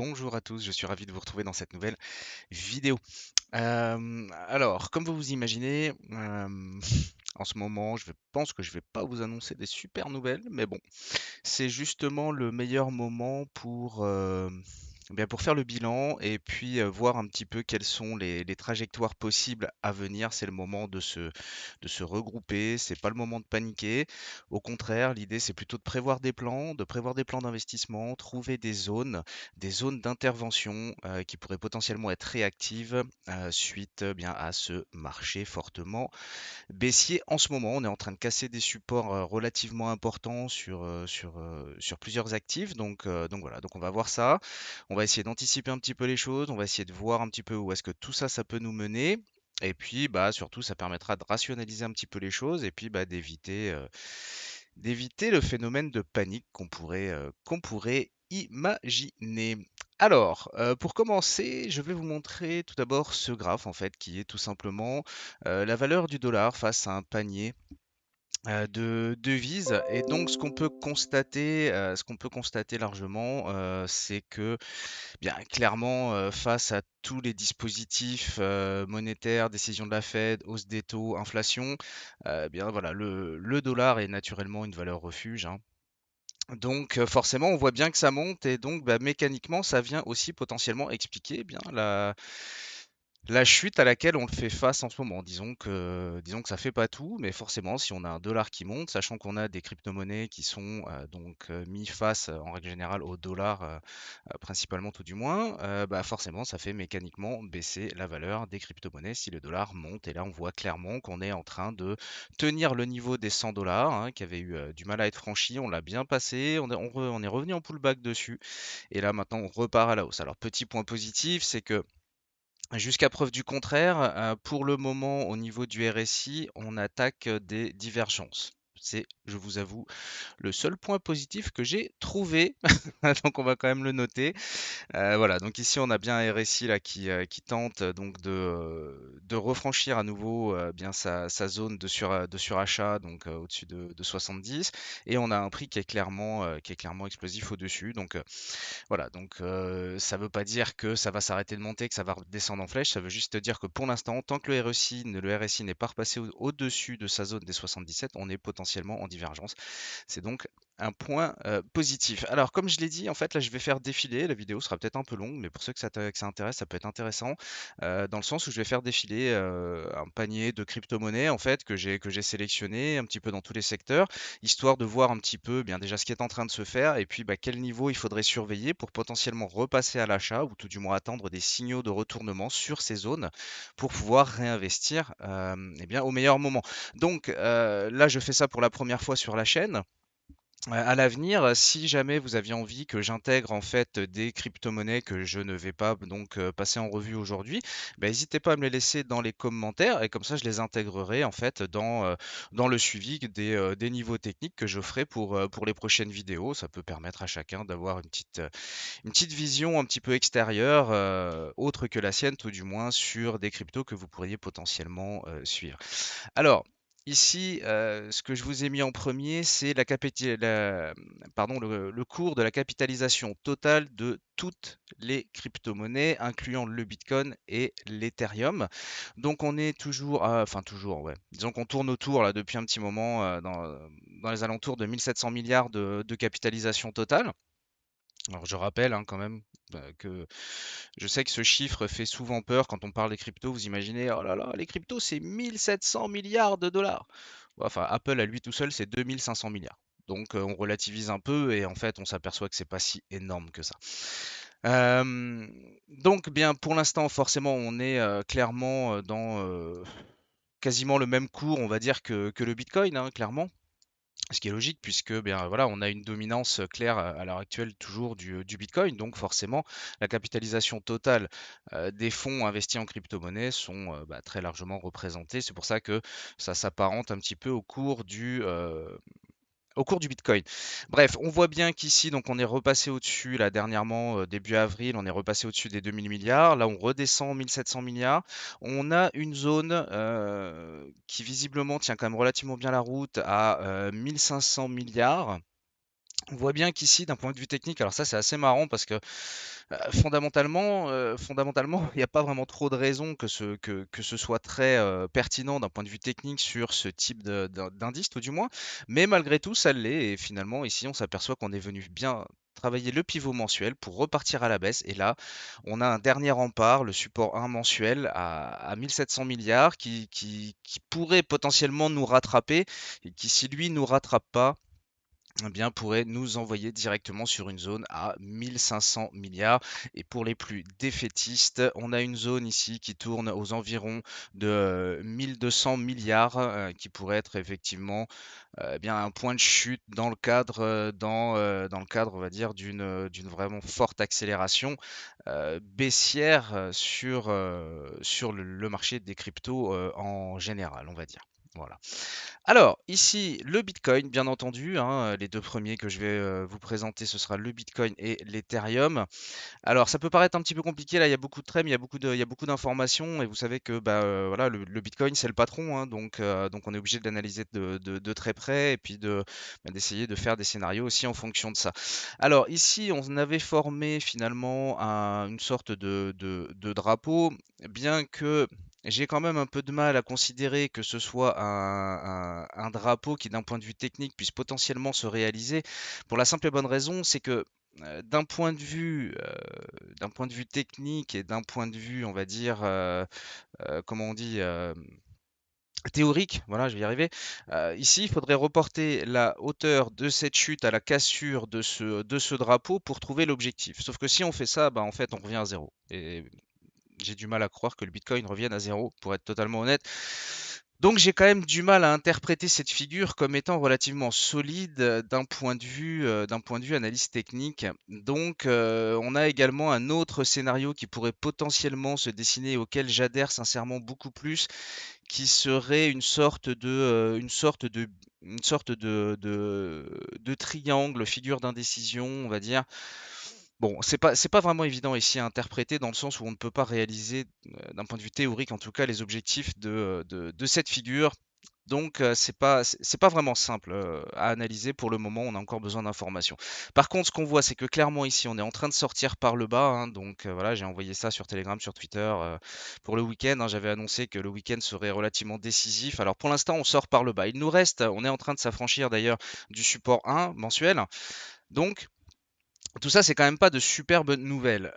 Bonjour à tous, je suis ravi de vous retrouver dans cette nouvelle vidéo. Alors, comme vous vous imaginez, en ce moment, je pense que je vais pas vous annoncer des super nouvelles, mais bon, c'est justement le meilleur moment pour faire le bilan et puis voir un petit peu quelles sont les trajectoires possibles à venir. C'est le moment de se regrouper, c'est pas le moment de paniquer. Au contraire, l'idée c'est plutôt de prévoir des plans d'investissement, trouver des zones d'intervention qui pourraient potentiellement être réactives suite bien à ce marché fortement baissier en ce moment. On est en train de casser des supports relativement importants sur plusieurs actifs. Donc voilà, donc on va voir ça. On va essayer d'anticiper un petit peu les choses. On va essayer de voir un petit peu où est-ce que tout ça, ça peut nous mener. Et puis, bah, surtout, ça permettra de rationaliser un petit peu les choses et puis bah, d'éviter le phénomène de panique qu'on pourrait imaginer. Alors, pour commencer, je vais vous montrer tout d'abord ce graphe en fait qui est tout simplement la valeur du dollar face à un panier de devises. Et donc ce qu'on peut constater largement, c'est que bien clairement, face à tous les dispositifs monétaires, décision de la Fed, hausse des taux, inflation, bien voilà, le dollar est naturellement une valeur refuge, hein. Donc forcément, on voit bien que ça monte et donc bah, mécaniquement, ça vient aussi potentiellement expliquer bien la chute à laquelle on le fait face en ce moment. Disons que ça fait pas tout, mais forcément, si on a un dollar qui monte, sachant qu'on a des crypto-monnaies qui sont mis face en règle générale au dollar, principalement tout du moins, bah forcément, ça fait mécaniquement baisser la valeur des crypto-monnaies si le dollar monte. Et là, on voit clairement qu'on est en train de tenir le niveau des 100 dollars, hein, qui avait eu du mal à être franchi. On l'a bien passé, on est revenu en pullback dessus. Et là, maintenant, on repart à la hausse. Alors, petit point positif, c'est que jusqu'à preuve du contraire, pour le moment, au niveau du RSI, on attaque des divergences. C'est, je vous avoue, le seul point positif que j'ai trouvé. Donc on va quand même le noter. Voilà, donc ici on a bien un RSI là qui tente donc de refranchir à nouveau bien sa zone de surachat, donc au-dessus de 70, et on a un prix qui est clairement explosif au-dessus. Donc voilà, donc ça veut pas dire que ça va s'arrêter de monter, que ça va redescendre en flèche, ça veut juste dire que pour l'instant, tant que le RSI n'est pas repassé au-dessus de sa zone des 77, on est potentiellement en divergence. C'est donc un point positif. Alors, comme je l'ai dit, en fait, là, je vais faire défiler. La vidéo sera peut-être un peu longue, mais pour ceux que ça intéresse, ça peut être intéressant, dans le sens où je vais faire défiler un panier de crypto-monnaies, en fait, que j'ai sélectionné un petit peu dans tous les secteurs, histoire de voir un petit peu, bien déjà ce qui est en train de se faire, et puis bah, quel niveau il faudrait surveiller pour potentiellement repasser à l'achat, ou tout du moins attendre des signaux de retournement sur ces zones pour pouvoir réinvestir eh bien, au meilleur moment. Donc là, je fais ça pour la première fois sur la chaîne. À l'avenir, si jamais vous aviez envie que j'intègre en fait des crypto-monnaies que je ne vais pas donc passer en revue aujourd'hui, bah, n'hésitez pas à me les laisser dans les commentaires et comme ça je les intégrerai en fait dans le suivi des niveaux techniques que je ferai pour les prochaines vidéos. Ça peut permettre à chacun d'avoir une petite vision un petit peu extérieure, autre que la sienne tout du moins, sur des cryptos que vous pourriez potentiellement suivre. Alors, ici, ce que je vous ai mis en premier, c'est pardon, le cours de la capitalisation totale de toutes les crypto-monnaies, incluant le Bitcoin et l'Ethereum. Donc on est toujours, enfin toujours, ouais. Disons qu'on tourne autour là depuis un petit moment, dans les alentours de 1700 milliards de capitalisation totale. Alors je rappelle hein, quand même que je sais que ce chiffre fait souvent peur quand on parle des cryptos. Vous imaginez, oh là là, les cryptos, c'est 1700 milliards de dollars. Ouais, enfin, Apple à lui tout seul, c'est 2500 milliards. Donc on relativise un peu et en fait on s'aperçoit que c'est pas si énorme que ça. Euh, donc bien pour l'instant forcément on est clairement dans quasiment le même cours on va dire que le Bitcoin hein, clairement. Ce qui est logique puisque bien voilà, on a une dominance claire à l'heure actuelle toujours du Bitcoin, donc forcément la capitalisation totale des fonds investis en crypto-monnaie sont bah, très largement représentés. C'est pour ça que ça s'apparente un petit peu au cours du Bitcoin. Bref, on voit bien qu'ici, donc on est repassé au-dessus, là dernièrement, début avril, on est repassé au-dessus des 2000 milliards. Là, on redescend 1700 milliards. On a une zone qui visiblement tient quand même relativement bien la route à 1500 milliards. On voit bien qu'ici, d'un point de vue technique, alors ça c'est assez marrant parce que Fondamentalement, il n'y a pas vraiment trop de raisons que ce soit très, pertinent d'un point de vue technique sur ce type d'indice, tout du moins. Mais malgré tout, ça l'est et finalement, ici, on s'aperçoit qu'on est venu bien travailler le pivot mensuel pour repartir à la baisse et là, on a un dernier rempart, le support 1 mensuel à 1 700 milliards qui pourrait potentiellement nous rattraper et qui, si lui nous rattrape pas, eh bien, pourrait nous envoyer directement sur une zone à 1500 milliards. Et pour les plus défaitistes, on a une zone ici qui tourne aux environs de 1200 milliards, qui pourrait être effectivement eh bien un point de chute dans le cadre, dans le cadre, on va dire, d'une vraiment forte accélération baissière sur le marché des cryptos en général, on va dire. Voilà. Alors, ici, le Bitcoin, bien entendu, hein, les deux premiers que je vais vous présenter, ce sera le Bitcoin et l'Ethereum. Alors, ça peut paraître un petit peu compliqué, là, il y a beaucoup de trades, il y a beaucoup d'informations, et vous savez que bah, voilà, le Bitcoin, c'est le patron, hein, donc on est obligé de l'analyser de très près, et puis d'essayer de faire des scénarios aussi en fonction de ça. Alors, ici, on avait formé finalement une sorte de drapeau, bien que j'ai quand même un peu de mal à considérer que ce soit un drapeau qui, d'un point de vue technique, puisse potentiellement se réaliser, pour la simple et bonne raison, c'est que d'un point de vue technique et d'un point de vue, on va dire, comment on dit, théorique, voilà, je vais y arriver. Ici, il faudrait reporter la hauteur de cette chute à la cassure de ce drapeau pour trouver l'objectif. Sauf que si on fait ça, bah, en fait, on revient à zéro. Et j'ai du mal à croire que le Bitcoin revienne à zéro, pour être totalement honnête. Donc j'ai quand même du mal à interpréter cette figure comme étant relativement solide d'un point de vue analyse technique. Donc on a également un autre scénario qui pourrait potentiellement se dessiner, auquel j'adhère sincèrement beaucoup plus, qui serait une sorte de triangle, figure d'indécision, on va dire. Bon, c'est pas vraiment évident ici à interpréter, dans le sens où on ne peut pas réaliser, d'un point de vue théorique en tout cas, les objectifs de cette figure. Donc, c'est pas vraiment simple à analyser pour le moment, on a encore besoin d'informations. Par contre, ce qu'on voit, c'est que clairement ici, on est en train de sortir par le bas, hein, donc voilà, j'ai envoyé ça sur Telegram, sur Twitter pour le week-end, hein. J'avais annoncé que le week-end serait relativement décisif. Alors pour l'instant, on sort par le bas. Il nous reste, on est en train de s'affranchir d'ailleurs du support 1 mensuel. Donc, tout ça, c'est quand même pas de superbes nouvelles.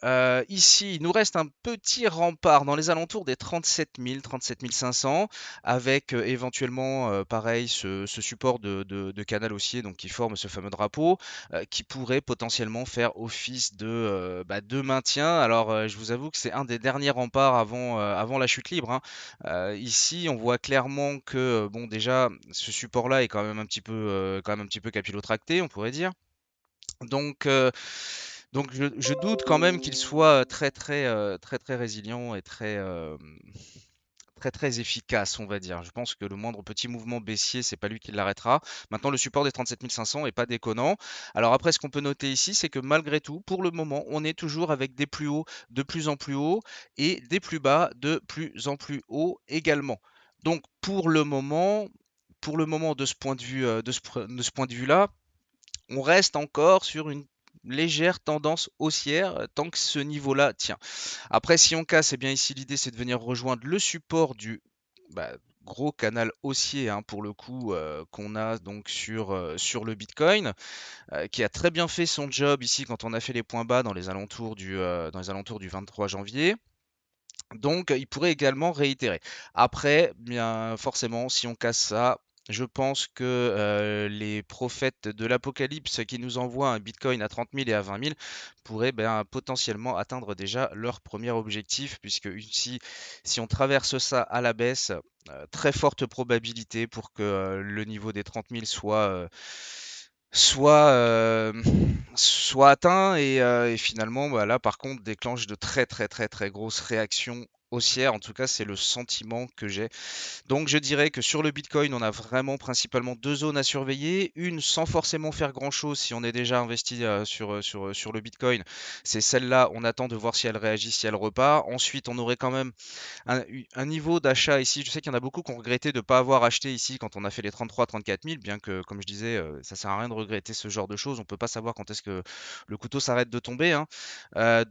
Ici, il nous reste un petit rempart dans les alentours des 37 000, 37 500, avec éventuellement, pareil, ce support de canal haussier, donc qui forme ce fameux drapeau, qui pourrait potentiellement faire office de maintien. Alors, je vous avoue que c'est un des derniers remparts avant la chute libre, hein. Ici, on voit clairement que, bon, déjà, ce support-là est quand même un petit peu capillotracté, on pourrait dire. Donc, je doute quand même qu'il soit très résilient et très efficace, on va dire. Je pense que le moindre petit mouvement baissier, c'est pas lui qui l'arrêtera. Maintenant, le support des 37 500 est pas déconnant. Alors après, ce qu'on peut noter ici, c'est que malgré tout, pour le moment, on est toujours avec des plus hauts de plus en plus hauts et des plus bas de plus en plus hauts également. Donc pour le moment, de ce point de vue, de ce point de vue-là, on reste encore sur une légère tendance haussière tant que ce niveau-là tient. Après, si on casse, eh bien ici l'idée c'est de venir rejoindre le support du bah, gros canal haussier, hein, pour le coup, qu'on a donc sur le Bitcoin, qui a très bien fait son job ici quand on a fait les points bas dans les alentours du 23 janvier. Donc, il pourrait également réitérer. Après, bien forcément, si on casse ça, je pense que les prophètes de l'Apocalypse qui nous envoient un Bitcoin à 30 000 et à 20 000 pourraient ben, potentiellement atteindre déjà leur premier objectif, puisque ici, si on traverse ça à la baisse, très forte probabilité pour que le niveau des 30 000 soit, soit atteint et finalement, bah, là, par contre, déclenche de très grosses réactions haussière. En tout cas, c'est le sentiment que j'ai. Donc je dirais que sur le Bitcoin, on a vraiment principalement deux zones à surveiller. Une sans forcément faire grand-chose si on est déjà investi sur le Bitcoin. C'est celle-là, on attend de voir si elle réagit, si elle repart. Ensuite, on aurait quand même un niveau d'achat ici. Je sais qu'il y en a beaucoup qui ont regretté de ne pas avoir acheté ici quand on a fait les 33-34 000, bien que, comme je disais, ça sert à rien de regretter ce genre de choses. On ne peut pas savoir quand est-ce que le couteau s'arrête de tomber, hein.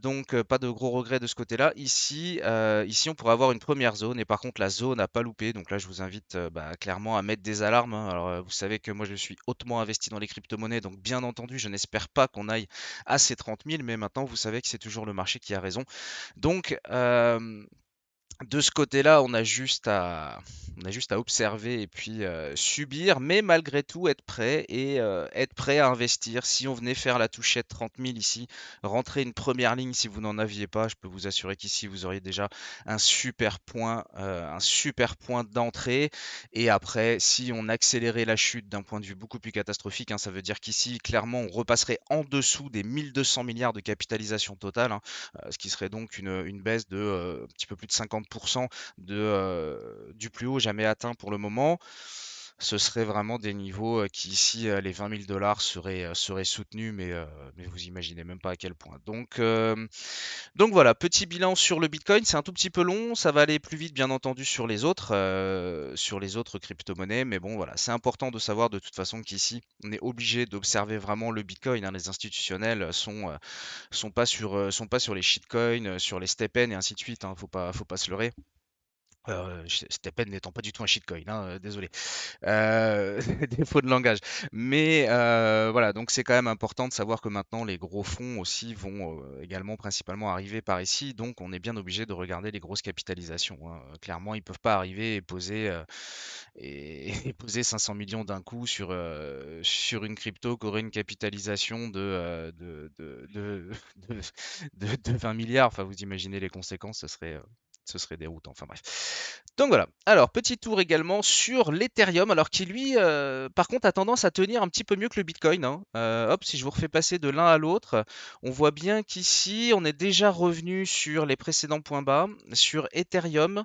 Donc, pas de gros regrets de ce côté-là. Ici, on pourrait avoir une première zone, et par contre, la zone n'a pas loupé. Donc là, je vous invite clairement à mettre des alarmes, hein. Alors, vous savez que moi, je suis hautement investi dans les crypto-monnaies, donc bien entendu, je n'espère pas qu'on aille à ces 30 000, mais maintenant, vous savez que c'est toujours le marché qui a raison. Donc, de ce côté-là, on a juste à observer et puis subir, mais malgré tout être prêt et être prêt à investir. Si on venait faire la touchette 30 000 ici, rentrer une première ligne si vous n'en aviez pas, je peux vous assurer qu'ici vous auriez déjà un super point d'entrée. Et après, si on accélérait la chute d'un point de vue beaucoup plus catastrophique, hein, ça veut dire qu'ici, clairement, on repasserait en dessous des 1200 milliards de capitalisation totale, hein, ce qui serait donc une baisse de un petit peu plus de 50% du plus haut jamais atteint pour le moment. Ce serait vraiment des niveaux qui ici, les 20 000 dollars seraient soutenus, mais vous imaginez même pas à quel point. Donc voilà, petit bilan sur le Bitcoin, c'est un tout petit peu long, ça va aller plus vite bien entendu sur les autres crypto-monnaies, mais bon voilà, c'est important de savoir de toute façon qu'ici, on est obligé d'observer vraiment le Bitcoin, hein. Les institutionnels sont pas sur les shitcoins, sur les STEPN et ainsi de suite, hein, faut pas se leurrer. STEPN n'étant pas du tout un shitcoin, hein, désolé. Défaut de langage. Mais voilà, donc c'est quand même important de savoir que maintenant les gros fonds aussi vont également principalement arriver par ici, donc on est bien obligé de regarder les grosses capitalisations, hein. Clairement, ils peuvent pas arriver et et poser 500 millions d'un coup sur une crypto qui aurait une capitalisation de, de 20 milliards. Enfin, vous imaginez les conséquences, ce serait déroutant. Enfin bref. Donc voilà. Alors, petit tour également sur l'Ethereum, alors qui lui, par contre, a tendance à tenir un petit peu mieux que le Bitcoin, hein. Hop, si je vous refais passer de l'un à l'autre, on voit bien qu'ici, on est déjà revenu sur les précédents points bas. Sur Ethereum,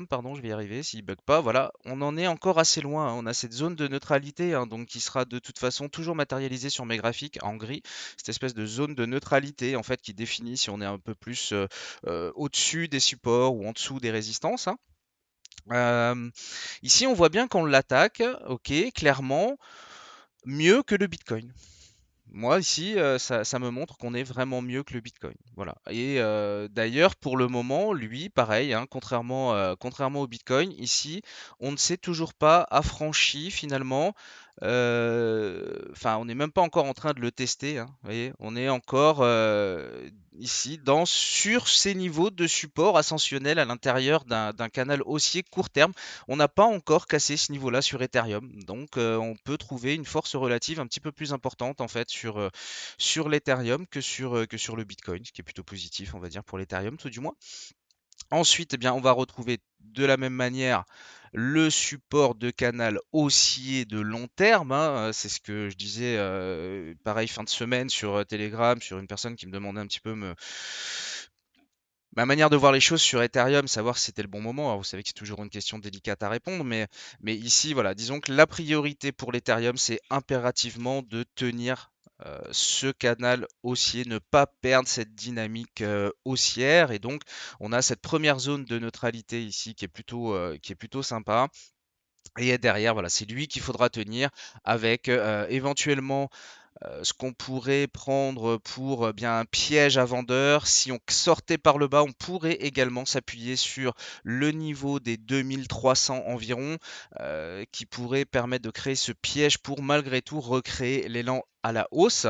pardon, je vais y arriver, s'il bug pas, voilà, on en est encore assez loin, hein. On a cette zone de neutralité, hein, donc qui sera de toute façon toujours matérialisée sur mes graphiques en gris, cette espèce de zone de neutralité en fait qui définit si on est un peu plus au-dessus des supports ou en dessous des résistances, hein. Euh, Ici, on voit bien qu'on l'attaque, ok, clairement, mieux que le Bitcoin. Moi, ici, ça me montre qu'on est vraiment mieux que le Bitcoin. Voilà. Et d'ailleurs, pour le moment, lui, pareil, hein, contrairement au Bitcoin, ici, on ne s'est toujours pas affranchi finalement. Enfin, on n'est même pas encore en train de le tester, hein, vous voyez, on est encore ici sur ces niveaux de support ascensionnel à l'intérieur d'un canal haussier court terme. On n'a pas encore cassé ce niveau-là sur Ethereum, donc on peut trouver une force relative un petit peu plus importante en fait sur l'Ethereum que sur le Bitcoin, ce qui est plutôt positif, on va dire, pour l'Ethereum tout du moins. Ensuite, eh bien, on va retrouver de la même manière le support de canal haussier de long terme, hein. C'est ce que je disais, pareil, fin de semaine sur Telegram, sur une personne qui me demandait un petit peu ma manière de voir les choses sur Ethereum, savoir si c'était le bon moment. Alors, vous savez que c'est toujours une question délicate à répondre, mais ici, voilà, disons que la priorité pour l'Ethereum, c'est impérativement de tenir ce canal haussier, ne pas perdre cette dynamique haussière. Et donc, on a cette première zone de neutralité ici qui est plutôt sympa. Et derrière, voilà, c'est lui qu'il faudra tenir avec éventuellement ce qu'on pourrait prendre pour bien un piège à vendeur. Si on sortait par le bas, on pourrait également s'appuyer sur le niveau des 2300 environ, qui pourrait permettre de créer ce piège pour malgré tout recréer l'élan à la hausse.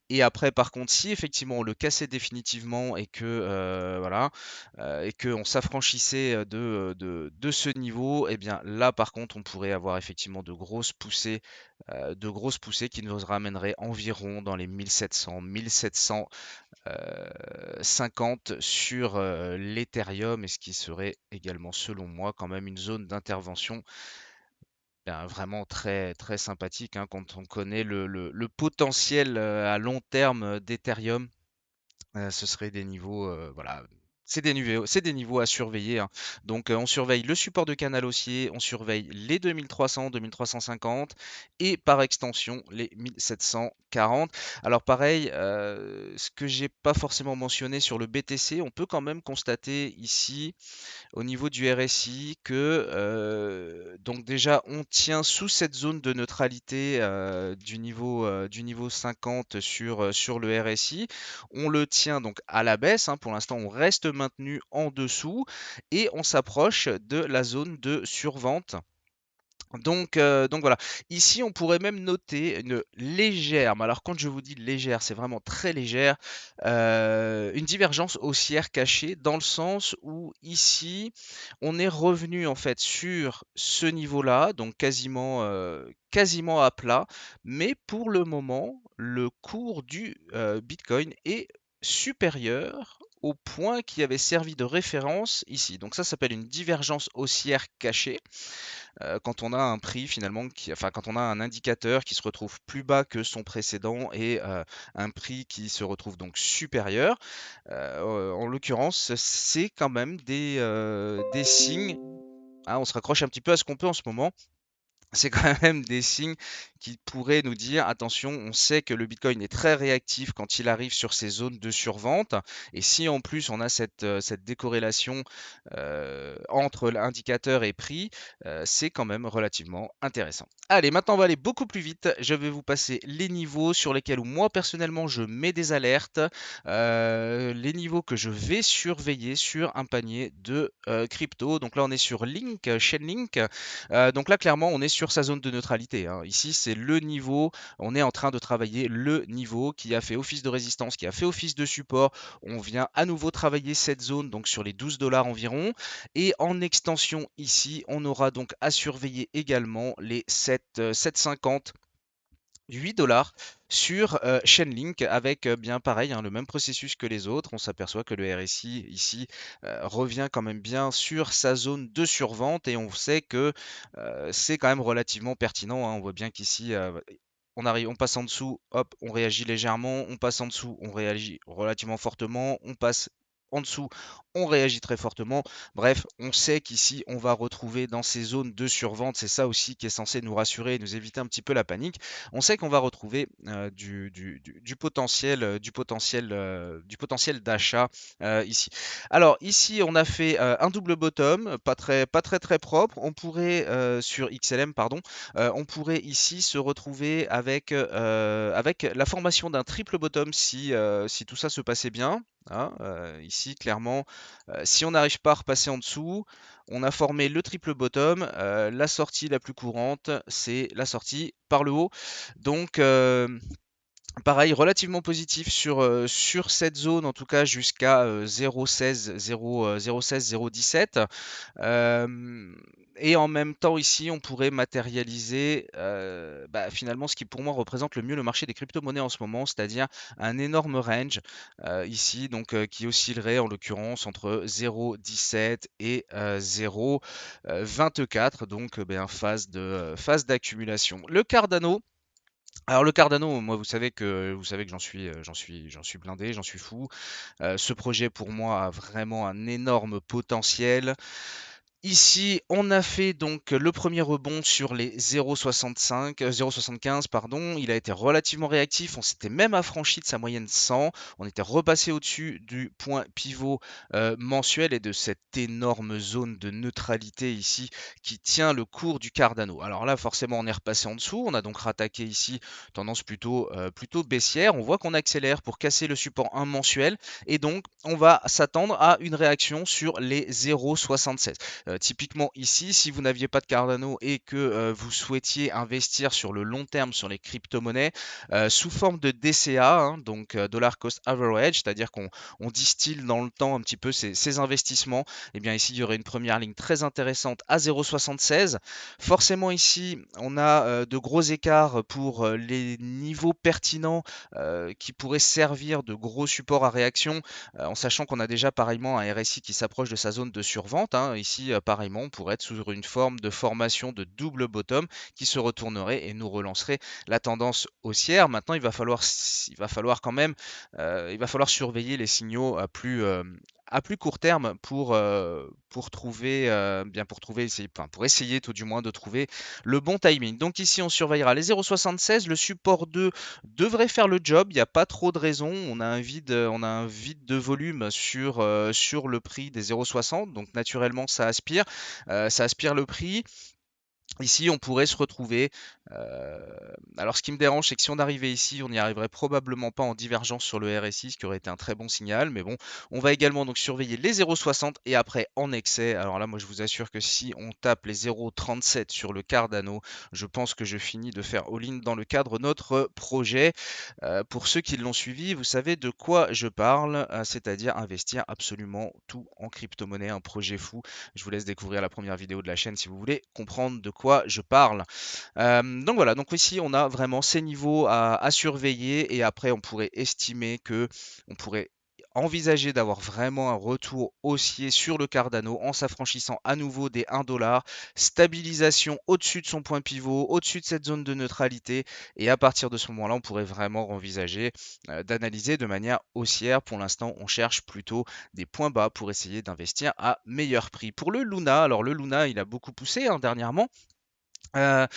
Et après, par contre, si effectivement on le cassait définitivement et que voilà, et que on s'affranchissait de ce niveau, et bien là, par contre, on pourrait avoir effectivement de grosses poussées qui nous ramèneraient environ dans les 1700, 1750 sur l'Ethereum, et ce qui serait également, selon moi, quand même une zone d'intervention vraiment très, très sympathique, hein, quand on connaît le potentiel à long terme d'Ethereum. Ce serait des niveaux, voilà, C'est des niveaux à surveiller, hein. Donc, on surveille le support de canal haussier, on surveille les 2300, 2350 et par extension les 1740. Alors pareil, ce que j'ai pas forcément mentionné sur le BTC, on peut quand même constater ici au niveau du RSI que donc déjà on tient sous cette zone de neutralité du niveau 50 sur le RSI. On le tient donc à la baisse, hein, pour l'instant on reste maintenu en dessous et on s'approche de la zone de survente. Donc voilà. Ici, on pourrait même noter une légère, mais alors quand je vous dis légère, c'est vraiment très légère, une divergence haussière cachée dans le sens où ici, on est revenu en fait sur ce niveau-là, donc quasiment à plat, mais pour le moment, le cours du Bitcoin est supérieur au point qui avait servi de référence ici. Donc ça s'appelle une divergence haussière cachée quand on a un prix finalement enfin quand on a un indicateur qui se retrouve plus bas que son précédent et un prix qui se retrouve donc supérieur. En l'occurrence, c'est quand même des signes. Hein, on se raccroche un petit peu à ce qu'on peut en ce moment. C'est quand même des signes qui pourraient nous dire attention, on sait que le Bitcoin est très réactif quand il arrive sur ces zones de survente. Et si en plus on a cette décorrélation entre l'indicateur et prix, c'est quand même relativement intéressant. Allez, maintenant on va aller beaucoup plus vite. Je vais vous passer les niveaux sur lesquels moi personnellement je mets des alertes, les niveaux que je vais surveiller sur un panier de crypto. Donc là on est sur Chainlink. Donc là, clairement, on est sur sa zone de neutralité, hein. Ici, c'est le niveau, on est en train de travailler le niveau qui a fait office de résistance, qui a fait office de support. On vient à nouveau travailler cette zone, donc sur les 12 dollars environ. Et en extension, ici, on aura donc à surveiller également les 7,50 8 dollars sur Chainlink avec bien pareil, hein, le même processus que les autres. On s'aperçoit que le RSI ici revient quand même bien sur sa zone de survente et on sait que c'est quand même relativement pertinent, hein. On voit bien qu'ici on arrive, on passe en dessous, hop, on réagit légèrement, on passe en dessous, on réagit relativement fortement, on passe en dessous, on réagit très fortement. Bref, on sait qu'ici, on va retrouver dans ces zones de survente, c'est ça aussi qui est censé nous rassurer et nous éviter un petit peu la panique. On sait qu'on va retrouver du potentiel d'achat ici. Alors ici, on a fait un double bottom, pas très propre. On pourrait sur XLM, pardon, on pourrait ici se retrouver avec la formation d'un triple bottom si tout ça se passait bien, hein. Ici, clairement, si on n'arrive pas à repasser en dessous, on a formé le triple bottom. La sortie la plus courante, c'est la sortie par le haut. Donc, pareil, relativement positif sur cette zone, en tout cas jusqu'à 0,16, 0,16, 0,17. Et en même temps, ici, on pourrait matérialiser finalement ce qui pour moi représente le mieux le marché des crypto-monnaies en ce moment, c'est-à-dire un énorme range ici, donc qui oscillerait en l'occurrence entre 0,17 et 0,24, donc phase d'accumulation. Le Cardano. Alors le Cardano, moi vous savez que j'en suis blindé, j'en suis fou. Ce projet pour moi a vraiment un énorme potentiel. Ici, on a fait donc le premier rebond sur les 0,65, 0,75 pardon. Il a été relativement réactif. On s'était même affranchi de sa moyenne 100. On était repassé au-dessus du point pivot mensuel et de cette énorme zone de neutralité ici qui tient le cours du Cardano. Alors là, forcément, on est repassé en dessous. On a donc rattaqué ici tendance plutôt baissière. On voit qu'on accélère pour casser le support 1 mensuel et donc on va s'attendre à une réaction sur les 0,76. Typiquement ici, si vous n'aviez pas de Cardano et que vous souhaitiez investir sur le long terme sur les crypto-monnaies sous forme de DCA, hein, donc Dollar Cost Average, c'est-à-dire qu'on distille dans le temps un petit peu ces investissements, et bien ici il y aurait une première ligne très intéressante à 0,76. Forcément ici on a de gros écarts pour les niveaux pertinents qui pourraient servir de gros supports à réaction, en sachant qu'on a déjà pareillement un RSI qui s'approche de sa zone de survente, hein. Ici, pareillement, on pourrait être sur une forme de formation de double bottom qui se retournerait et nous relancerait la tendance haussière. Maintenant, il va falloir quand même, il va falloir surveiller les signaux à plus court terme pour trouver, pour essayer tout du moins de trouver le bon timing. Donc ici, on surveillera les 0,76. Le support 2 devrait faire le job. Il n'y a pas trop de raison. On a un vide de volume sur le prix des 0,60. Donc naturellement, ça aspire le prix. Ici, on pourrait se retrouver. Alors, ce qui me dérange, c'est que si on arrivait ici, on n'y arriverait probablement pas en divergence sur le RSI, ce qui aurait été un très bon signal. Mais bon, on va également donc surveiller les 0,60 et après en excès. Alors là, moi, je vous assure que si on tape les 0,37 sur le Cardano, je pense que je finis de faire all-in dans le cadre de notre projet. Pour ceux qui l'ont suivi, vous savez de quoi je parle, c'est-à-dire investir absolument tout en crypto-monnaie, un projet fou. Je vous laisse découvrir la première vidéo de la chaîne si vous voulez comprendre de quoi je parle. Donc voilà, donc ici on a vraiment ces niveaux à surveiller et après on pourrait estimer que on pourrait envisager d'avoir vraiment un retour haussier sur le Cardano en s'affranchissant à nouveau des 1 $, stabilisation au-dessus de son point pivot, au-dessus de cette zone de neutralité et à partir de ce moment-là on pourrait vraiment envisager d'analyser de manière haussière. Pour l'instant on cherche plutôt des points bas pour essayer d'investir à meilleur prix. Pour le Luna, alors le Luna il a beaucoup poussé dernièrement. Euh,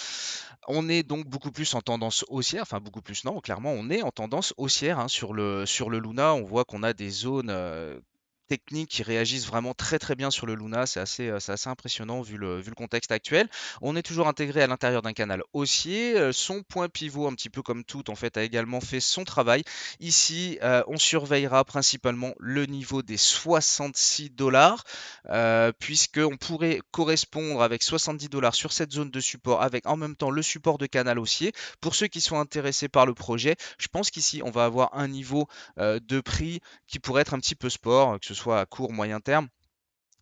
on est donc beaucoup plus en tendance haussière, enfin beaucoup plus non, clairement on est en tendance haussière sur le Luna. On voit qu'on a des zones techniques qui réagissent vraiment très très bien sur le Luna. C'est assez impressionnant vu le contexte actuel. On est toujours intégré à l'intérieur d'un canal haussier. Son point pivot, un petit peu comme tout, en fait, a également fait son travail. Ici, on surveillera principalement le niveau des 66 $, puisqu'on pourrait correspondre avec 70 $ sur cette zone de support, avec en même temps le support de canal haussier. Pour ceux qui sont intéressés par le projet, je pense qu'ici, on va avoir un niveau de prix qui pourrait être un petit peu sport, que ce soit à court, moyen terme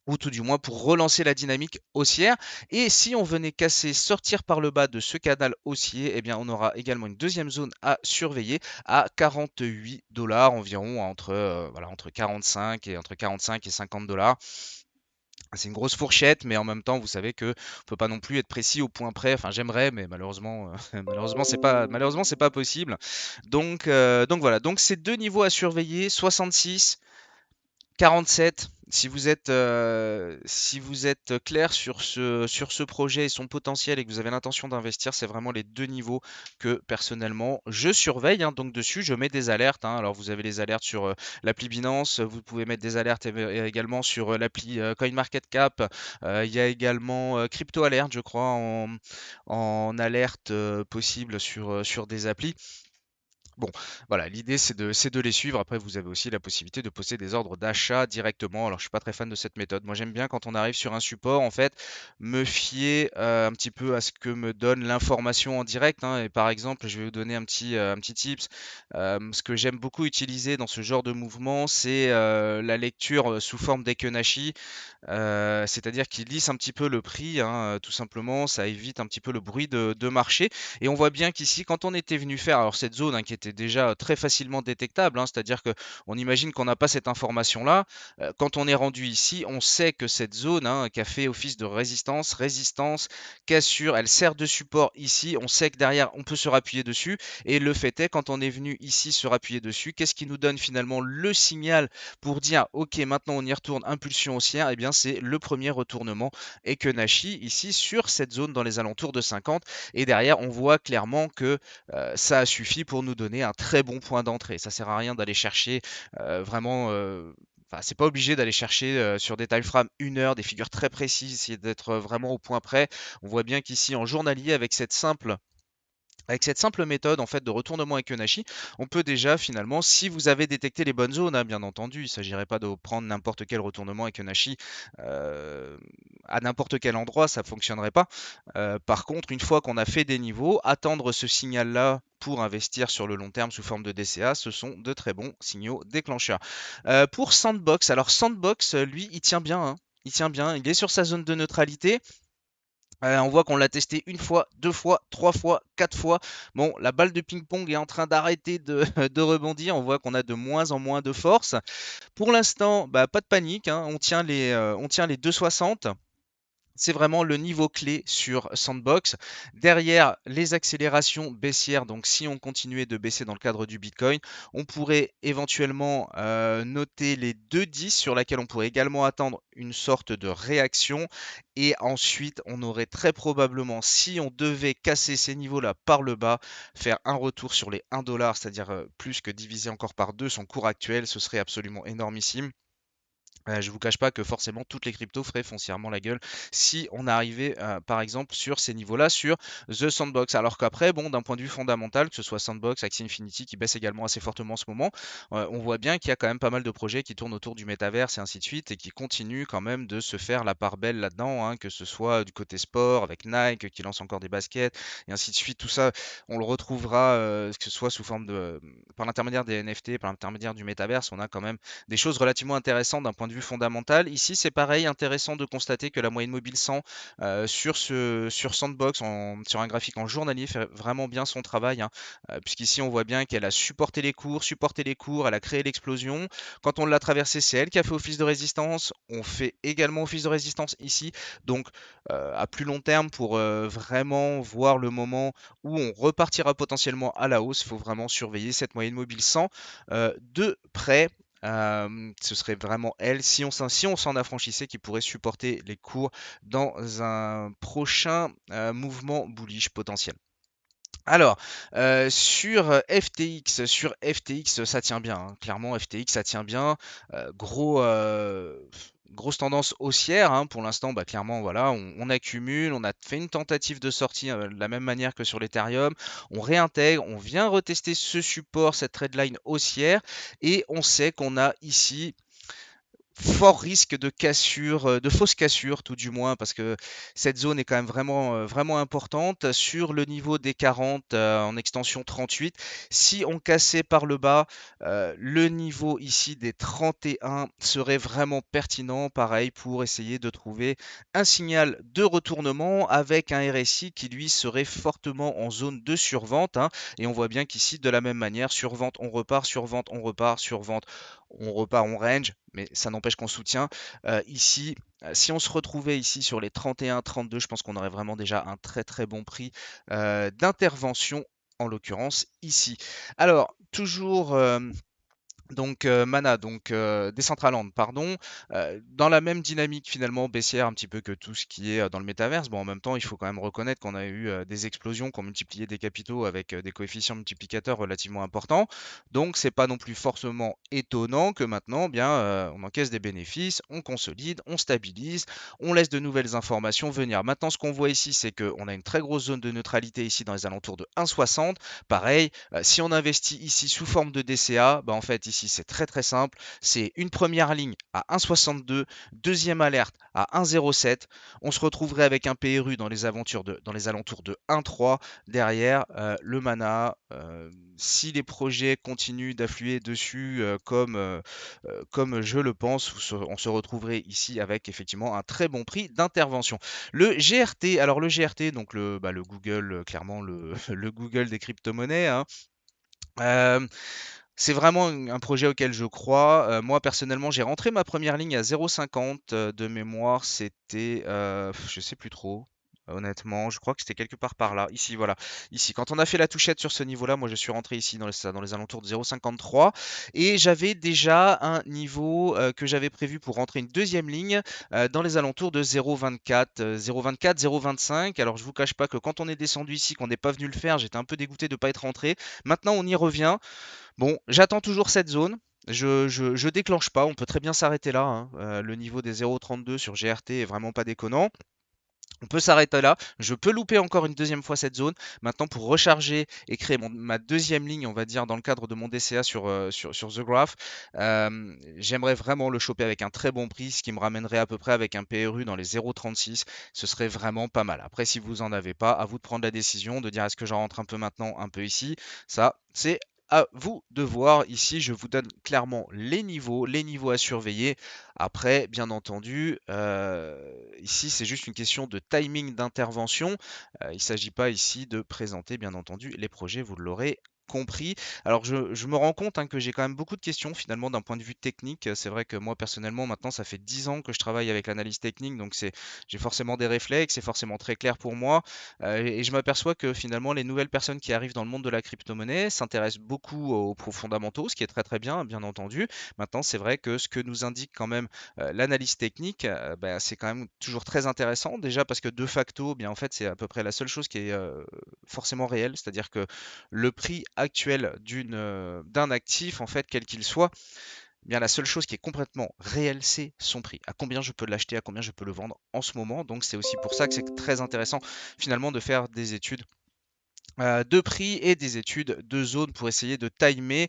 ou tout du moins pour relancer la dynamique haussière. Et si on venait casser, sortir par le bas de ce canal haussier, eh bien on aura également une deuxième zone à surveiller à 48 $ environ, entre 45 et 50 $. C'est une grosse fourchette, mais en même temps, vous savez que on peut pas non plus être précis au point près. Enfin, j'aimerais, mais malheureusement, malheureusement, c'est pas possible. Donc voilà. Donc ces deux niveaux à surveiller, 66, 47. Si vous êtes clair sur ce projet et son potentiel et que vous avez l'intention d'investir, c'est vraiment les deux niveaux que personnellement je surveille, hein. Donc dessus, je mets des alertes, hein. Alors vous avez les alertes sur l'appli Binance, vous pouvez mettre des alertes également sur l'appli CoinMarketCap. Il y a également Crypto Alert, je crois, en alerte possible sur des applis. Bon, voilà, l'idée c'est de les suivre. Après, vous avez aussi la possibilité de poster des ordres d'achat directement. Alors, je suis pas très fan de cette méthode. Moi, j'aime bien quand on arrive sur un support, en fait, me fier un petit peu à ce que me donne l'information en direct, hein. Et par exemple, je vais vous donner un petit tips. Ce que j'aime beaucoup utiliser dans ce genre de mouvement, c'est la lecture sous forme d'Ekenashi. C'est-à-dire qu'il lisse un petit peu le prix, hein, tout simplement. Ça évite un petit peu le bruit de marché. Et on voit bien qu'ici, quand on était venu faire alors cette zone, hein, qui était déjà très facilement détectable, hein, c'est-à-dire que on imagine qu'on n'a pas cette information-là. Quand on est rendu ici, on sait que cette zone, hein, qui a fait office de résistance, cassure, elle sert de support ici. On sait que derrière, on peut se rappuyer dessus. Et le fait est, quand on est venu ici se rappuyer dessus, qu'est-ce qui nous donne finalement le signal pour dire, ok, maintenant on y retourne, impulsion haussière? Eh bien, c'est le premier retournement Ekenashi ici sur cette zone dans les alentours de 50. Et derrière, on voit clairement que ça a suffi pour nous donner un très bon point d'entrée. Ça sert à rien d'aller chercher vraiment. Enfin, c'est pas obligé d'aller chercher sur des time frames 1 heure, des figures très précises, essayer d'être vraiment au point près. On voit bien qu'ici en journalier, avec cette simple méthode en fait de retournement Ekenashi, on peut déjà finalement, si vous avez détecté les bonnes zones, hein, bien entendu, il ne s'agirait pas de prendre n'importe quel retournement Ekenashi à n'importe quel endroit, ça ne fonctionnerait pas. Par contre, une fois qu'on a fait des niveaux, attendre ce signal-là pour investir sur le long terme sous forme de DCA, ce sont de très bons signaux déclencheurs. Pour Sandbox, alors Sandbox, lui, il tient bien, hein. Il tient bien, il est sur sa zone de neutralité. On voit qu'on l'a testé une fois, deux fois, trois fois, quatre fois. Bon, la balle de ping-pong est en train d'arrêter de, de rebondir. On voit qu'on a de moins en moins de force. Pour l'instant, bah, pas de panique, hein. On tient les 2,60. C'est vraiment le niveau clé sur Sandbox. Derrière, les accélérations baissières, donc si on continuait de baisser dans le cadre du Bitcoin, on pourrait éventuellement noter les 2,10 sur laquelle on pourrait également attendre une sorte de réaction. Et ensuite, on aurait très probablement, si on devait casser ces niveaux-là par le bas, faire un retour sur les 1 $, c'est-à-dire plus que diviser encore par 2 son cours actuel, ce serait absolument énormissime. Je vous cache pas que forcément toutes les cryptos feraient foncièrement la gueule si on arrivait, par exemple sur ces niveaux-là sur The Sandbox. Alors qu'après, bon, d'un point de vue fondamental, que ce soit Sandbox, Axie Infinity qui baisse également assez fortement en ce moment, on voit bien qu'il y a quand même pas mal de projets qui tournent autour du métaverse et ainsi de suite et qui continuent quand même de se faire la part belle là-dedans, hein, que ce soit du côté sport avec Nike qui lance encore des baskets et ainsi de suite. Tout ça, on le retrouvera, que ce soit sous forme de, par l'intermédiaire des NFT, par l'intermédiaire du métaverse, on a quand même des choses relativement intéressantes d'un point de vue fondamental. Ici, c'est pareil, intéressant de constater que la moyenne mobile 100 sur Sandbox, sur un graphique en journalier, fait vraiment bien son travail, hein, puisqu'ici, on voit bien qu'elle a supporté les cours, elle a créé l'explosion. Quand on l'a traversée, c'est elle qui a fait office de résistance. On fait également office de résistance ici. Donc, à plus long terme, pour vraiment voir le moment où on repartira potentiellement à la hausse, il faut vraiment surveiller cette moyenne mobile 100 de près. Ce serait vraiment elle, si on s'en affranchissait, qui pourrait supporter les cours dans un prochain mouvement bullish potentiel. Alors, sur FTX, ça tient bien, hein. Clairement, FTX, ça tient bien. Grosse tendance haussière, hein. Pour l'instant, bah, clairement, voilà, on accumule. On a fait une tentative de sortie de la même manière que sur l'Ethereum. On réintègre, on vient retester ce support, cette trendline haussière, et on sait qu'on a ici fort risque de cassure, de fausse cassure tout du moins, parce que cette zone est quand même vraiment, vraiment importante. Sur le niveau des 40, en extension 38, si on cassait par le bas, le niveau ici des 31 serait vraiment pertinent, pareil, pour essayer de trouver un signal de retournement avec un RSI qui lui serait fortement en zone de survente, hein. Et on voit bien qu'ici, de la même manière, survente, on repart, survente, on repart, survente, on repart, on range, mais ça n'empêche qu'on soutient. Ici, si on se retrouvait ici sur les 31-32, je pense qu'on aurait vraiment déjà un très très bon prix d'intervention, en l'occurrence ici. Alors, toujours donc Mana, donc Decentraland, pardon, dans la même dynamique finalement baissière un petit peu que tout ce qui est dans le métaverse. Bon, en même temps, il faut quand même reconnaître qu'on a eu des explosions qui ont multiplié des capitaux avec des coefficients multiplicateurs relativement importants. Donc, c'est pas non plus forcément étonnant que maintenant, bien, on encaisse des bénéfices, on consolide, on stabilise, on laisse de nouvelles informations venir. Maintenant, ce qu'on voit ici, c'est qu'on a une très grosse zone de neutralité ici dans les alentours de 1,60. Pareil, si on investit ici sous forme de DCA, bah en fait ici c'est très très simple. C'est une première ligne à 1,62, deuxième alerte à 1,07. On se retrouverait avec un PRU dans les alentours de 1,3. Derrière, le mana, si les projets continuent d'affluer dessus comme je le pense, on se retrouverait ici avec effectivement un très bon prix d'intervention. Le GRT, alors le GRT, donc le Google, clairement le Google des crypto-monnaies, hein. Euh, c'est vraiment un projet auquel je crois. Moi, personnellement, j'ai rentré ma première ligne à 0,50 de mémoire. C'était, je sais plus trop. Honnêtement, je crois que c'était quelque part par là. Ici, voilà. Ici, quand on a fait la touchette sur ce niveau-là, moi je suis rentré ici dans les alentours de 0,53 et j'avais déjà un niveau que j'avais prévu pour rentrer une deuxième ligne dans les alentours de 0,24, 0,24, 0,25. Alors je vous cache pas que quand on est descendu ici, qu'on n'est pas venu le faire, j'étais un peu dégoûté de ne pas être rentré. Maintenant, on y revient. Bon, j'attends toujours cette zone. Je déclenche pas, on peut très bien s'arrêter là, hein. Le niveau des 0,32 sur GRT est vraiment pas déconnant. On peut s'arrêter là. Je peux louper encore une deuxième fois cette zone. Maintenant, pour recharger et créer ma deuxième ligne, on va dire, dans le cadre de mon DCA sur The Graph, j'aimerais vraiment le choper avec un très bon prix, ce qui me ramènerait à peu près avec un PRU dans les 0,36. Ce serait vraiment pas mal. Après, si vous en avez pas, à vous de prendre la décision, de dire est-ce que j'en rentre un peu maintenant, un peu ici. Ça, c'est à vous de voir. Ici, je vous donne clairement les niveaux à surveiller. Après, bien entendu, ici, c'est juste une question de timing d'intervention. Il ne s'agit pas ici de présenter, bien entendu, les projets, vous l'aurez compris. Alors je me rends compte, hein, que j'ai quand même beaucoup de questions finalement d'un point de vue technique. C'est vrai que moi personnellement maintenant ça fait 10 ans que je travaille avec l'analyse technique, donc j'ai forcément des réflexes, c'est forcément très clair pour moi. Et je m'aperçois que finalement les nouvelles personnes qui arrivent dans le monde de la crypto-monnaie s'intéressent beaucoup aux fondamentaux, ce qui est très très bien, bien entendu. Maintenant, c'est vrai que ce que nous indique quand même l'analyse technique, bah, c'est quand même toujours très intéressant. Déjà parce que de facto, bien en fait, c'est à peu près la seule chose qui est forcément réelle, c'est-à-dire que le prix actuel d'un actif, en fait, quel qu'il soit, eh bien la seule chose qui est complètement réelle, c'est son prix. À combien je peux l'acheter, à combien je peux le vendre en ce moment. Donc c'est aussi pour ça que c'est très intéressant finalement de faire des études de prix et des études de zone pour essayer de timer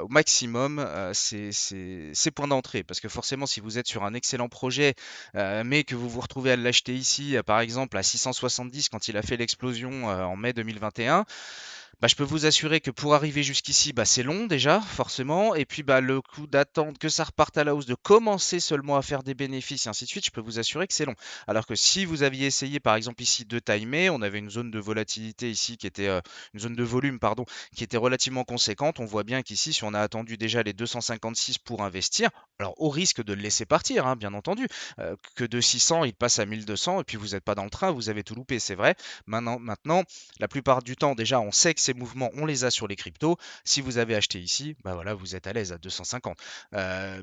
au maximum ces points d'entrée. Parce que forcément, si vous êtes sur un excellent projet, mais que vous vous retrouvez à l'acheter ici, par exemple, à 670 quand il a fait l'explosion en mai 2021, bah, je peux vous assurer que pour arriver jusqu'ici, bah, c'est long déjà, forcément. Et puis bah, le coup d'attendre que ça reparte à la hausse, de commencer seulement à faire des bénéfices et ainsi de suite, je peux vous assurer que c'est long. Alors que si vous aviez essayé par exemple ici de timer, on avait une zone de volatilité ici qui était une zone de volume, pardon, qui était relativement conséquente. On voit bien qu'ici, si on a attendu déjà les 256 pour investir, alors au risque de le laisser partir, hein, bien entendu, que de 600, il passe à 1200 et puis vous n'êtes pas dans le train, vous avez tout loupé, c'est vrai. Maintenant, la plupart du temps, déjà, on sait que ces mouvements, on les a sur les cryptos. Si vous avez acheté ici, bah voilà, vous êtes à l'aise à 250.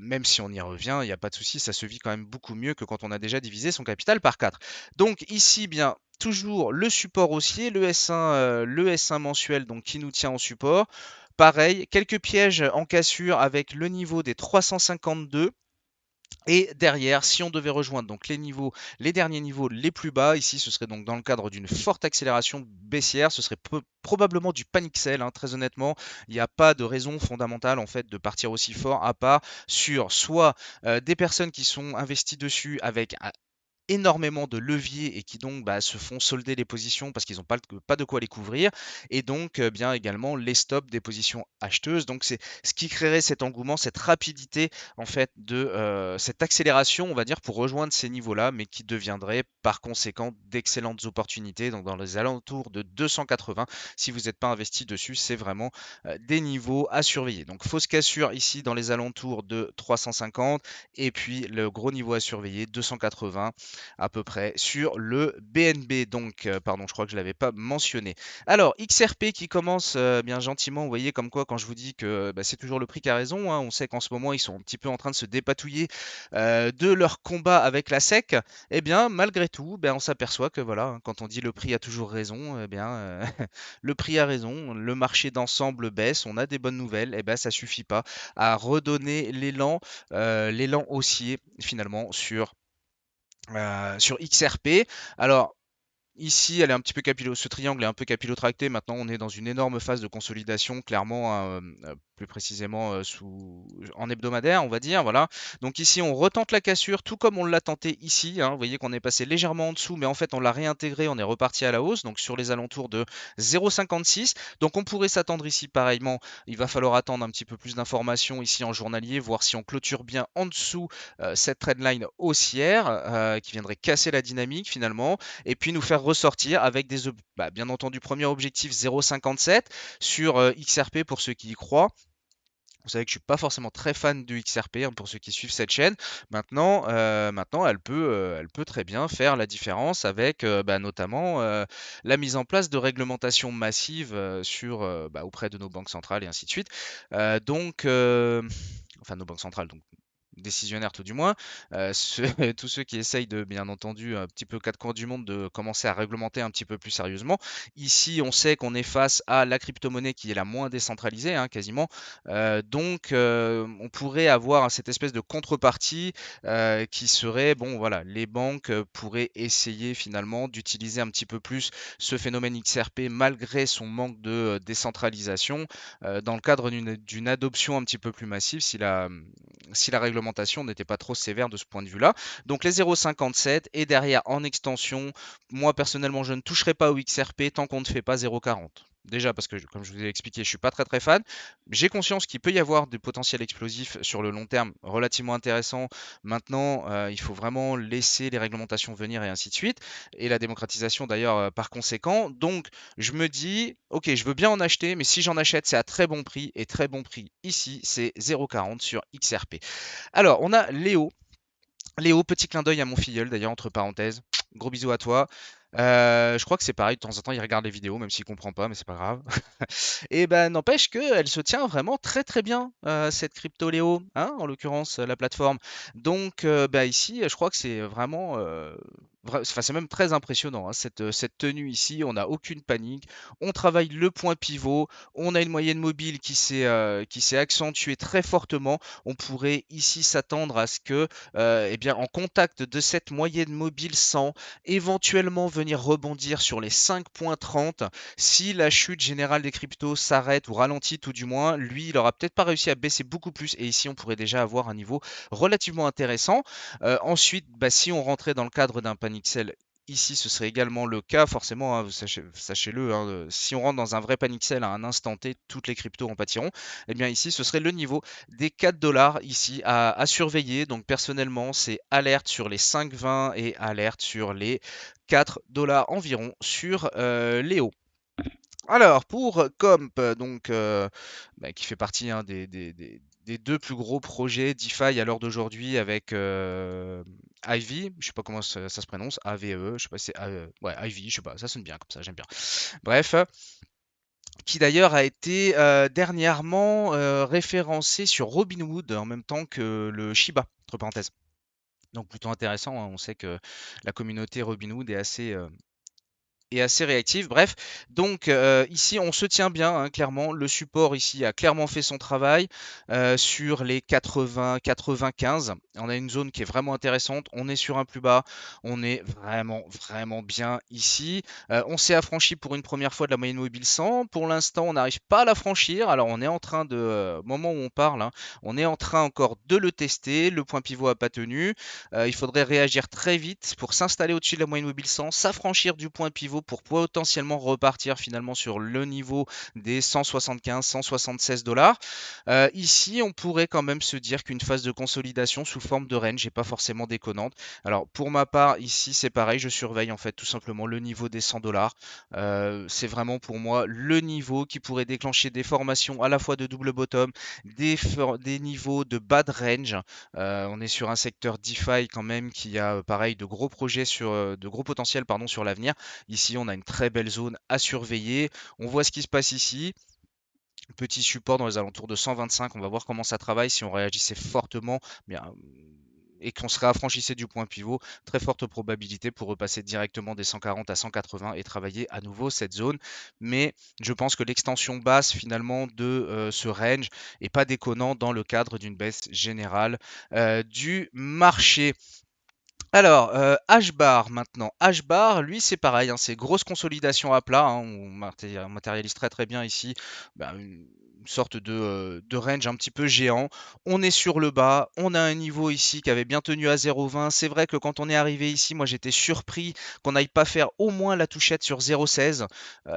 Même si on y revient, il n'y a pas de souci, ça se vit quand même beaucoup mieux que quand on a déjà divisé son capital par 4. Donc ici, bien, toujours le support haussier, le S1 mensuel donc qui nous tient en support. Pareil, quelques pièges en cassure avec le niveau des 352. Et derrière, si on devait rejoindre donc les derniers niveaux les plus bas, ici ce serait donc dans le cadre d'une forte accélération baissière, ce serait probablement du panic sell, hein, très honnêtement. Il n'y a pas de raison fondamentale en fait de partir aussi fort à part sur soit des personnes qui sont investies dessus avec énormément de leviers et qui donc bah, se font solder les positions parce qu'ils n'ont pas de quoi les couvrir et donc bien également les stops des positions acheteuses. Donc c'est ce qui créerait cet engouement, cette rapidité en fait de cette accélération, on va dire, pour rejoindre ces niveaux-là, mais qui deviendrait par conséquent d'excellentes opportunités. Donc dans les alentours de 280, si vous n'êtes pas investi dessus, c'est vraiment des niveaux à surveiller. Donc fausse cassure ici dans les alentours de 350 et puis le gros niveau à surveiller 280 à peu près sur le BNB. Donc, pardon, je crois que je ne l'avais pas mentionné. Alors, XRP qui commence bien gentiment, vous voyez comme quoi quand je vous dis que bah, c'est toujours le prix qui a raison, hein, on sait qu'en ce moment ils sont un petit peu en train de se dépatouiller de leur combat avec la SEC, eh bien malgré tout, ben, on s'aperçoit que voilà, hein, quand on dit le prix a toujours raison, eh bien le prix a raison, le marché d'ensemble baisse, on a des bonnes nouvelles, eh ben ça suffit pas à redonner l'élan haussier finalement sur XRP. Alors, ici, elle est un petit peu ce triangle est un peu capillotracté. Maintenant, on est dans une énorme phase de consolidation, clairement, hein, plus précisément en hebdomadaire, on va dire. Voilà. Donc ici, on retente la cassure, tout comme on l'a tenté ici, hein. Vous voyez qu'on est passé légèrement en dessous, mais en fait, on l'a réintégré, on est reparti à la hausse, donc sur les alentours de 0,56. Donc on pourrait s'attendre ici, pareillement. Il va falloir attendre un petit peu plus d'informations ici en journalier, voir si on clôture bien en dessous cette trendline haussière qui viendrait casser la dynamique finalement et puis nous faire ressortir avec bien entendu premier objectif 0,57 sur XRP pour ceux qui y croient. Vous savez que je suis pas forcément très fan de XRP, hein, pour ceux qui suivent cette chaîne. Maintenant, elle peut très bien faire la différence avec notamment la mise en place de réglementations massives auprès de nos banques centrales et ainsi de suite. Enfin nos banques centrales, donc décisionnaires tout du moins, tous ceux qui essayent de, bien entendu, un petit peu quatre coins du monde, de commencer à réglementer un petit peu plus sérieusement. Ici, on sait qu'on est face à la crypto-monnaie qui est la moins décentralisée, hein, quasiment. On pourrait avoir cette espèce de contrepartie qui serait, bon voilà, les banques pourraient essayer finalement d'utiliser un petit peu plus ce phénomène XRP malgré son manque de décentralisation dans le cadre d'une adoption un petit peu plus massive si la réglementation n'était pas trop sévère de ce point de vue-là. Donc les 0,57 et derrière en extension, moi personnellement je ne toucherai pas au XRP tant qu'on ne fait pas 0,40. Déjà parce que, comme je vous ai expliqué, je suis pas très très fan. J'ai conscience qu'il peut y avoir des potentiels explosifs sur le long terme relativement intéressants. Maintenant, il faut vraiment laisser les réglementations venir et ainsi de suite, et la démocratisation d'ailleurs par conséquent. Donc, je me dis, ok, je veux bien en acheter, mais si j'en achète, c'est à très bon prix, et très bon prix ici, c'est 0,40 sur XRP. Alors, on a Léo. Léo, petit clin d'œil à mon filleul d'ailleurs, entre parenthèses. Gros bisous à toi. Je crois que c'est pareil, de temps en temps il regarde les vidéos, même s'il comprend pas, mais c'est pas grave. Et ben n'empêche qu'elle se tient vraiment très très bien, cette crypto Léo, hein, en l'occurrence la plateforme. Donc bah, ici, je crois que c'est vraiment, enfin c'est même très impressionnant, hein, cette tenue ici. On n'a aucune panique. On travaille le point pivot. On a une moyenne mobile qui s'est accentuée très fortement. On pourrait ici s'attendre à ce que, eh bien, en contact de cette moyenne mobile 100, éventuellement venir rebondir sur les 5,30. Si la chute générale des cryptos s'arrête ou ralentit tout du moins, lui, il aura peut-être pas réussi à baisser beaucoup plus et ici, on pourrait déjà avoir un niveau relativement intéressant. Ensuite, bah, si on rentrait dans le cadre d'un panic sell, ici, ce serait également le cas, forcément, hein, sachez-le, hein, si on rentre dans un vrai panic sell à un instant T, toutes les cryptos en pâtiront. Eh bien ici, ce serait le niveau des 4 dollars ici à surveiller. Donc personnellement, c'est alerte sur les 5,20 et alerte sur les 4 dollars environ sur les hauts. Alors, pour Comp, donc, bah, qui fait partie, hein, des deux plus gros projets DeFi à l'heure d'aujourd'hui avec Ivy, je sais pas comment ça se prononce, AVE, je sais pas si c'est ouais, Ivy, je sais pas, ça sonne bien comme ça, j'aime bien. Bref, qui d'ailleurs a été dernièrement référencé sur Robinhood en même temps que le Shiba, entre parenthèses. Donc plutôt intéressant, hein. On sait que la communauté Robinhood est assez réactive. Bref, donc ici on se tient bien, hein, clairement. Le support ici a clairement fait son travail sur les 80-95. On a une zone qui est vraiment intéressante. On est sur un plus bas. On est vraiment, vraiment bien ici. On s'est affranchi pour une première fois de la moyenne mobile 100. Pour l'instant, on n'arrive pas à la franchir. Alors on est en train de, au moment où on parle, hein, on est en train encore de le tester. Le point pivot n'a pas tenu. Il faudrait réagir très vite pour s'installer au-dessus de la moyenne mobile 100, s'affranchir du point pivot pour potentiellement repartir finalement sur le niveau des 175-176 dollars. Ici, on pourrait quand même se dire qu'une phase de consolidation sous forme de range n'est pas forcément déconnante. Alors pour ma part, ici c'est pareil, je surveille en fait tout simplement le niveau des 100 dollars. C'est vraiment pour moi le niveau qui pourrait déclencher des formations à la fois de double bottom, des niveaux de bad range. On est sur un secteur DeFi quand même qui a pareil de gros projets de gros potentiels pardon, sur l'avenir. Ici, on a une très belle zone à surveiller. On voit ce qui se passe ici. Petit support dans les alentours de 125. On va voir comment ça travaille. Si on réagissait fortement, bien, et qu'on se réaffranchissait du point pivot, très forte probabilité pour repasser directement des 140 à 180 et travailler à nouveau cette zone. Mais je pense que l'extension basse finalement de ce range est pas déconnant dans le cadre d'une baisse générale du marché. Alors, H-bar maintenant. H-bar, lui, c'est pareil, hein, c'est grosse consolidation à plat, hein, on matérialise très très bien ici, bah, une sorte de range un petit peu géant. On est sur le bas, on a un niveau ici qui avait bien tenu à 0,20. C'est vrai que quand on est arrivé ici, moi j'étais surpris qu'on n'aille pas faire au moins la touchette sur 0,16.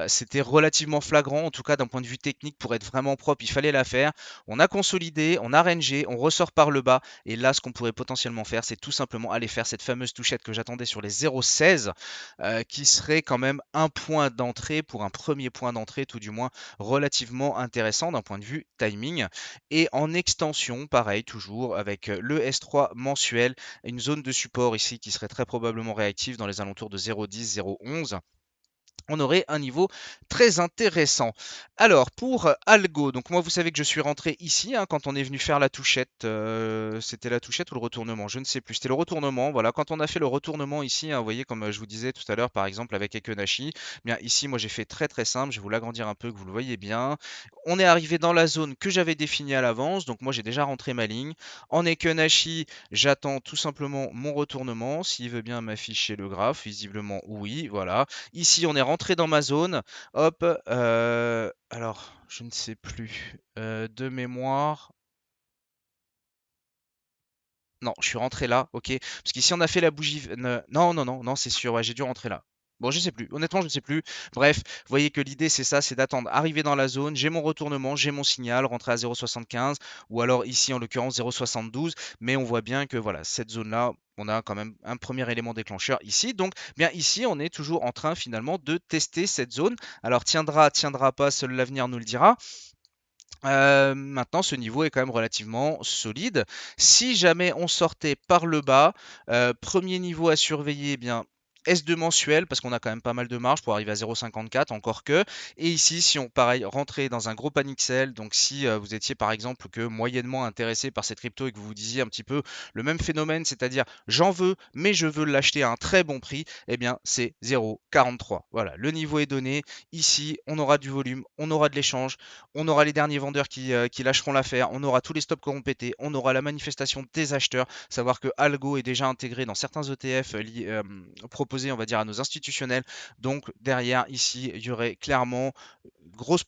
C'était relativement flagrant, en tout cas d'un point de vue technique, pour être vraiment propre, il fallait la faire. On a consolidé, on a rangé, on ressort par le bas. Et là, ce qu'on pourrait potentiellement faire, c'est tout simplement aller faire cette fameuse touchette que j'attendais sur les 0,16, qui serait quand même un point d'entrée, pour un premier point d'entrée tout du moins relativement intéressant d'un point de vue timing. Et en extension, pareil, toujours avec le S3 mensuel, une zone de support ici qui serait très probablement réactive dans les alentours de 0,10, 0,11, on aurait un niveau très intéressant. Alors pour Algo, donc moi vous savez que je suis rentré ici, hein, quand on est venu faire la touchette, c'était la touchette ou le retournement, je ne sais plus, c'était le retournement, voilà, quand on a fait le retournement ici, hein, vous voyez comme je vous disais tout à l'heure par exemple avec Ekenashi, bien ici moi j'ai fait très très simple, je vais vous l'agrandir un peu que vous le voyez bien. On est arrivé dans la zone que j'avais définie à l'avance, donc moi j'ai déjà rentré ma ligne. En Ekenashi, j'attends tout simplement mon retournement, s'il veut bien m'afficher le graphe, visiblement oui, voilà. Ici, on est rentré dans ma zone. Hop. Alors, je ne sais plus. De mémoire. Non, je suis rentré là, ok. Parce qu'ici, on a fait la bougie. Non, non, non, non, c'est sûr. Ouais, j'ai dû rentrer là. Bon, je sais plus. Honnêtement, je ne sais plus. Bref, vous voyez que l'idée, c'est ça, c'est d'attendre, arriver dans la zone, j'ai mon retournement, j'ai mon signal, rentrer à 0,75 ou alors ici, en l'occurrence, 0,72. Mais on voit bien que voilà, cette zone-là, on a quand même un premier élément déclencheur ici. Donc, bien ici, on est toujours en train finalement de tester cette zone. Alors, tiendra pas, seul l'avenir nous le dira. Maintenant, ce niveau est quand même relativement solide. Si jamais on sortait par le bas, premier niveau à surveiller, eh bien S2 mensuel, parce qu'on a quand même pas mal de marge pour arriver à 0,54, encore que. Et ici, si on, pareil, rentrait dans un gros panic sell, donc si vous étiez par exemple que moyennement intéressé par cette crypto et que vous vous disiez un petit peu le même phénomène, c'est-à-dire j'en veux, mais je veux l'acheter à un très bon prix, eh bien c'est 0,43. Voilà, le niveau est donné. Ici, on aura du volume, on aura de l'échange, on aura les derniers vendeurs qui lâcheront l'affaire, on aura tous les stops qui auront pété, on aura la manifestation des acheteurs, savoir que Algo est déjà intégré dans certains ETF proposés, on va dire, à nos institutionnels. Donc derrière, ici, il y aurait clairement grosse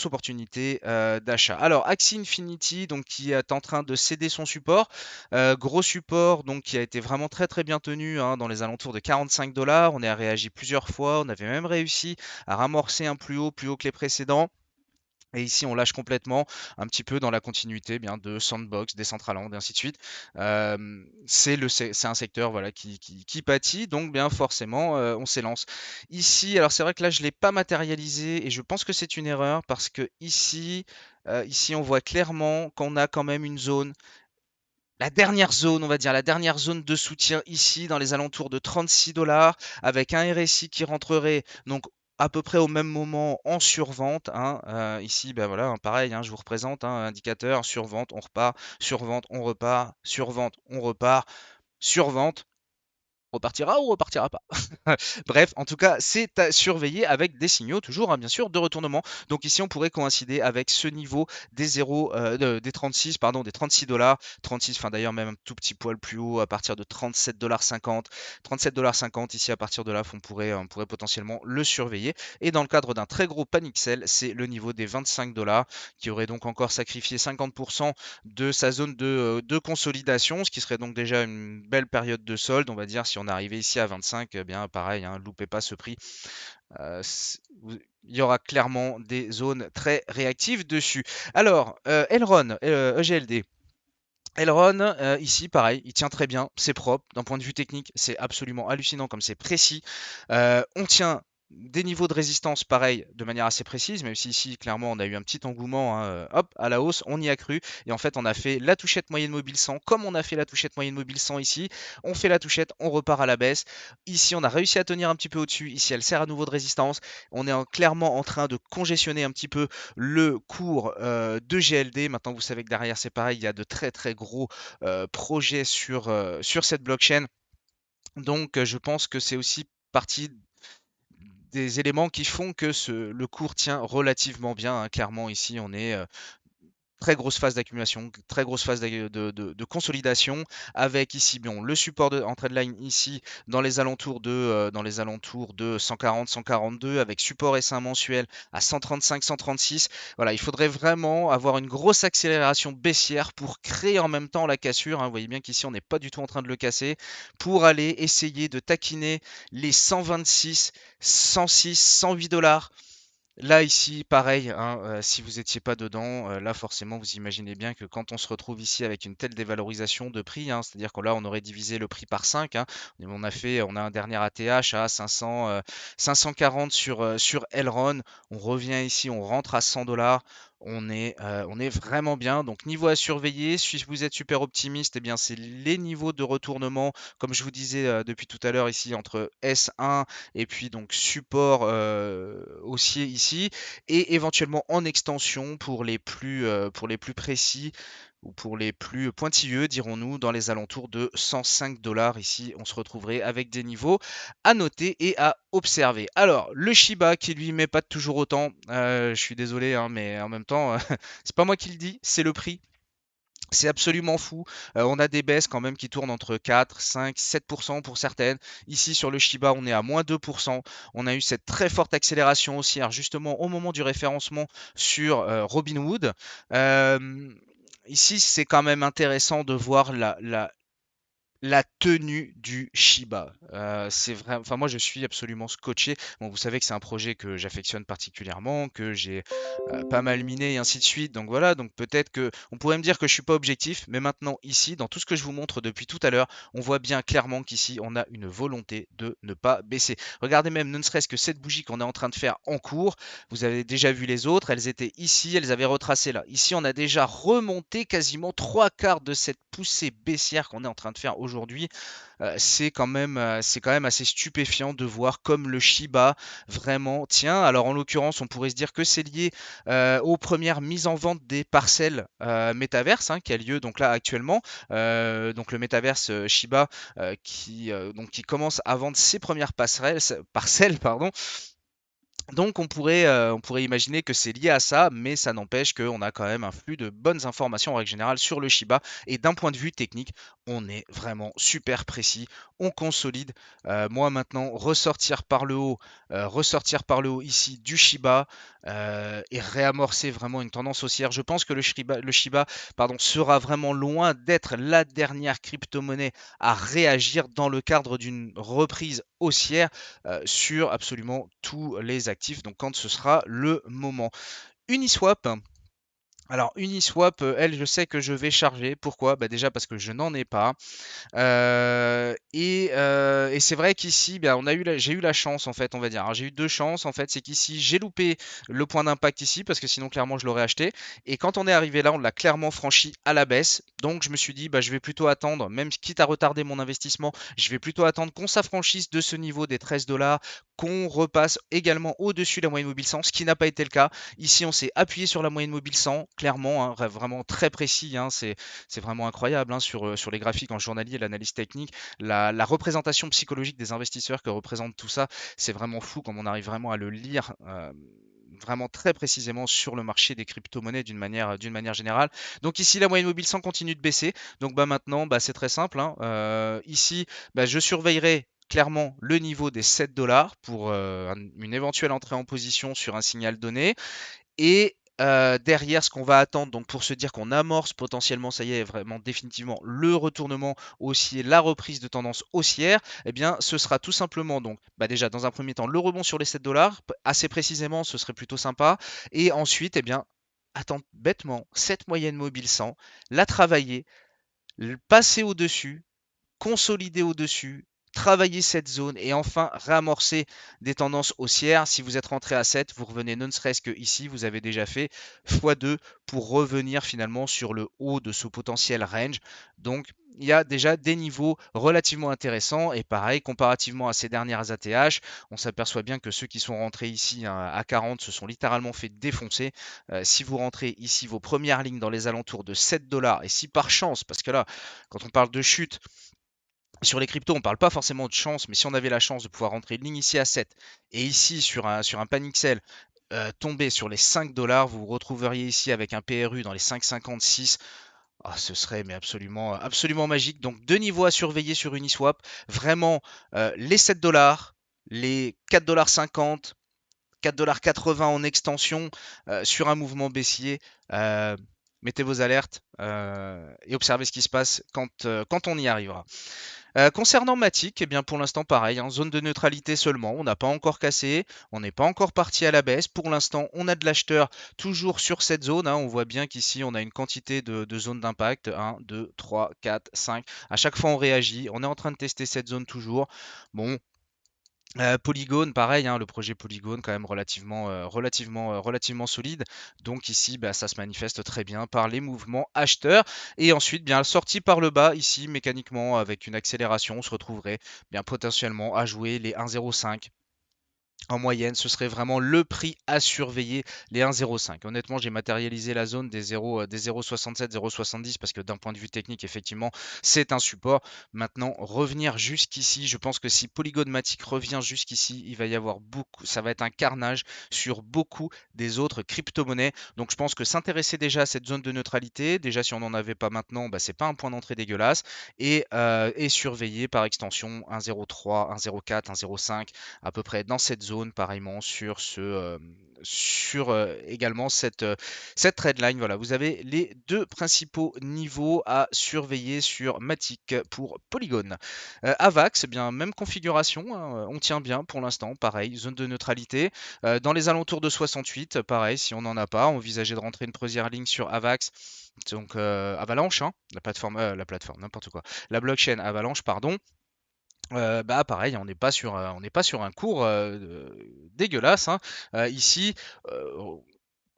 opportunité d'achat. Alors Axie Infinity, donc qui est en train de céder son support, gros support donc qui a été vraiment très bien tenu hein, dans les alentours de 45 $. On a réagi plusieurs fois, on avait même réussi à ramorcer un plus haut que les précédents. Et ici, on lâche complètement un petit peu dans la continuité bien de Sandbox, Decentraland et ainsi de suite. C'est un secteur voilà, qui pâtit, donc bien forcément, on s'élance. Ici, alors c'est vrai que là, je ne l'ai pas matérialisé et je pense que c'est une erreur parce que ici, on voit clairement qu'on a quand même une zone. La dernière zone, on va dire, la dernière zone de soutien ici, dans les alentours de 36 $, avec un RSI qui rentrerait donc à peu près au même moment en survente. Hein. Ici, ben voilà, hein, pareil, hein, je vous représente un indicateur, survente, on repart, survente, on repart, survente, on repart, survente. Repartira ou repartira pas. Bref, en tout cas, c'est à surveiller avec des signaux toujours, hein, bien sûr, de retournement. Donc ici, on pourrait coïncider avec ce niveau des 36, pardon, des 36 $, 36, enfin d'ailleurs même un tout petit poil plus haut à partir de 37,50 $, 37,50 $. Ici, à partir de là, on pourrait potentiellement le surveiller. Et dans le cadre d'un très gros panic sell, c'est le niveau des 25 $ qui aurait donc encore sacrifié 50% de sa zone de consolidation, ce qui serait donc déjà une belle période de solde, on va dire, si on arrivait ici à 25, eh bien pareil, hein, loupez pas ce prix. Il y aura clairement des zones très réactives dessus. Alors, Elron, EGLD. Elron, ici, pareil, il tient très bien, c'est propre. D'un point de vue technique, c'est absolument hallucinant comme c'est précis. On tient des niveaux de résistance, pareil, de manière assez précise, même si ici, clairement, on a eu un petit engouement, hein, hop, à la hausse, on y a cru. Et en fait, on a fait la touchette moyenne mobile 100, comme on a fait la touchette moyenne mobile 100 ici. On fait la touchette, on repart à la baisse. Ici, on a réussi à tenir un petit peu au-dessus. Ici, elle sert à nouveau de résistance. On est clairement en train de congestionner un petit peu le cours de GLD. Maintenant, vous savez que derrière, c'est pareil, il y a de très gros projets sur cette blockchain. Donc, je pense que c'est aussi partie des éléments qui font que le cours tient relativement bien. Hein. Clairement, ici, on est très grosse phase d'accumulation, très grosse phase de consolidation, avec ici bon, le support en trendline ici dans les alentours de 140, 142, avec support S1 mensuel à 135, 136. Voilà, il faudrait vraiment avoir une grosse accélération baissière pour créer en même temps la cassure. Hein. Vous voyez bien qu'ici on n'est pas du tout en train de le casser, pour aller essayer de taquiner les 126, 106, 108 $. Là, ici, pareil, hein, si vous n'étiez pas dedans, là, forcément, vous imaginez bien que quand on se retrouve ici avec une telle dévalorisation de prix, hein, c'est-à-dire que là, on aurait divisé le prix par 5, hein, on a un dernier ATH à 540 sur Elron. On revient ici, on rentre à 100 $. On est vraiment bien. Donc, niveau à surveiller, si vous êtes super optimiste, eh bien, c'est les niveaux de retournement, comme je vous disais depuis tout à l'heure ici, entre S1 et puis donc support haussier ici, et éventuellement en extension pour les plus précis ou pour les plus pointilleux, dirons-nous, dans les alentours de 105 $. Ici, on se retrouverait avec des niveaux à noter et à observer. Alors, le Shiba qui lui met pas toujours autant, je suis désolé, hein, mais en même temps, c'est pas moi qui le dis, c'est le prix. C'est absolument fou. On a des baisses quand même qui tournent entre 4, 5, 7% pour certaines. Ici sur le Shiba, on est à moins 2%. On a eu cette très forte accélération haussière justement au moment du référencement sur Robinhood. Euh, Ici, c'est quand même intéressant de voir La tenue du Shiba, c'est vrai, enfin moi je suis absolument scotché. Bon, vous savez que c'est un projet que j'affectionne particulièrement, que j'ai pas mal miné et ainsi de suite. Donc voilà, donc peut-être que on pourrait me dire que je suis pas objectif, mais maintenant ici, dans tout ce que je vous montre depuis tout à l'heure, on voit bien clairement qu'ici on a une volonté de ne pas baisser. Regardez même, ne serait-ce que cette bougie qu'on est en train de faire en cours. Vous avez déjà vu les autres, elles étaient ici, elles avaient retracé là. Ici, on a déjà remonté quasiment trois quarts de cette poussée baissière qu'on est en train de faire aujourd'hui. C'est quand même assez stupéfiant de voir comme le Shiba vraiment tient. Alors en l'occurrence, on pourrait se dire que c'est lié aux premières mises en vente des parcelles métaverse qui a lieu donc là actuellement. Donc le métaverse Shiba qui commence à vendre ses premières parcelles, pardon. Donc on pourrait imaginer que c'est lié à ça, mais ça n'empêche qu'on a quand même un flux de bonnes informations en règle générale sur le Shiba. Et d'un point de vue technique, on est vraiment super précis, on consolide. Moi maintenant, ressortir par le haut ici du Shiba et réamorcer vraiment une tendance haussière. Je pense que le Shiba pardon, sera vraiment loin d'être la dernière crypto-monnaie à réagir dans le cadre d'une reprise haussière sur absolument tous les actifs, donc quand ce sera le moment. Uniswap, alors Uniswap, elle, je sais que je vais charger. Pourquoi? Bah déjà parce que je n'en ai pas. Et c'est vrai qu'ici, bien, j'ai eu la chance en fait, on va dire. Alors, j'ai eu deux chances en fait, c'est qu'ici j'ai loupé le point d'impact ici parce que sinon clairement je l'aurais acheté. Et quand on est arrivé là, on l'a clairement franchi à la baisse. Donc je me suis dit, bah, je vais plutôt attendre, même quitte à retarder mon investissement, je vais plutôt attendre qu'on s'affranchisse de ce niveau des 13 dollars, qu'on repasse également au-dessus de la moyenne mobile 100, ce qui n'a pas été le cas. Ici, on s'est appuyé sur la moyenne mobile 100, clairement, vraiment très précis. C'est vraiment incroyable sur les graphiques en journalier, l'analyse technique, la représentation psychologique des investisseurs que représente tout ça. C'est vraiment fou comme on arrive vraiment à le lire. Vraiment très précisément sur le marché des crypto-monnaies d'une manière générale. Donc ici, la moyenne mobile 100 continue de baisser. Donc bah, maintenant, bah, c'est très simple. Ici, bah, je surveillerai clairement le niveau des 7 dollars pour une éventuelle entrée en position sur un signal donné. Et derrière, ce qu'on va attendre, donc pour se dire qu'on amorce potentiellement, ça y est, vraiment définitivement le retournement haussier, la reprise de tendance haussière, eh bien, ce sera tout simplement donc, bah déjà, dans un premier temps, le rebond sur les 7 dollars, assez précisément, ce serait plutôt sympa. Et ensuite, eh bien, attendre bêtement cette moyenne mobile 100, la travailler, passer au-dessus, consolider au-dessus, travailler cette zone et enfin réamorcer des tendances haussières. Si vous êtes rentré à 7, vous revenez ne serait-ce que ici, vous avez déjà fait x2 pour revenir finalement sur le haut de ce potentiel range. Donc il y a déjà des niveaux relativement intéressants et pareil, comparativement à ces dernières ATH, on s'aperçoit bien que ceux qui sont rentrés ici à 40 se sont littéralement fait défoncer. Si vous rentrez ici vos premières lignes dans les alentours de 7 dollars et si par chance, parce que là, quand on parle de chute, sur les cryptos, on ne parle pas forcément de chance, mais si on avait la chance de pouvoir rentrer une ligne ici à 7 et ici sur un panic sell, tomber sur les 5 dollars, vous vous retrouveriez ici avec un PRU dans les 5,56. Ah, ce serait mais absolument, absolument magique. Donc deux niveaux à surveiller sur Uniswap. Vraiment, les 7 dollars, les 4,50 $, 4,80 $ en extension sur un mouvement baissier. Mettez vos alertes et observez ce qui se passe quand on y arrivera. Concernant Matic, eh bien pour l'instant pareil, zone de neutralité seulement, on n'a pas encore cassé, on n'est pas encore parti à la baisse. Pour l'instant, on a de l'acheteur toujours sur cette zone. On voit bien qu'ici, on a une quantité de zones d'impact. 1, 2, 3, 4, 5. À chaque fois, on réagit. On est en train de tester cette zone toujours. Bon, Polygon, pareil, le projet Polygon quand même relativement solide. Donc ici, bah, ça se manifeste très bien par les mouvements acheteurs. Et ensuite, bien sorti par le bas, ici mécaniquement avec une accélération, on se retrouverait bien potentiellement à jouer les 1,05. En moyenne, ce serait vraiment le prix à surveiller, les 1,05. Honnêtement, j'ai matérialisé la zone des 0,67, 0,70 parce que d'un point de vue technique, effectivement, c'est un support. Maintenant, revenir jusqu'ici, je pense que si Polygon Matic revient jusqu'ici, il va y avoir ça va être un carnage sur beaucoup des autres crypto-monnaies. Donc, je pense que s'intéresser déjà à cette zone de neutralité, déjà si on n'en avait pas maintenant, bah, c'est pas un point d'entrée dégueulasse, et surveiller par extension 1,03, 1,04, 1,05 à peu près dans cette zone pareillement sur également cette trendline. Voilà, vous avez les deux principaux niveaux à surveiller sur Matic pour Polygon. Avax, eh bien même configuration, hein, on tient bien pour l'instant, pareil, zone de neutralité. Dans les alentours de 68, pareil, si on n'en a pas, envisagez de rentrer une première ligne sur Avax, donc Avalanche, hein, la plateforme, n'importe quoi, la blockchain Avalanche, pardon. Bah pareil, on n'est pas sur un cours dégueulasse, hein. Ici, euh,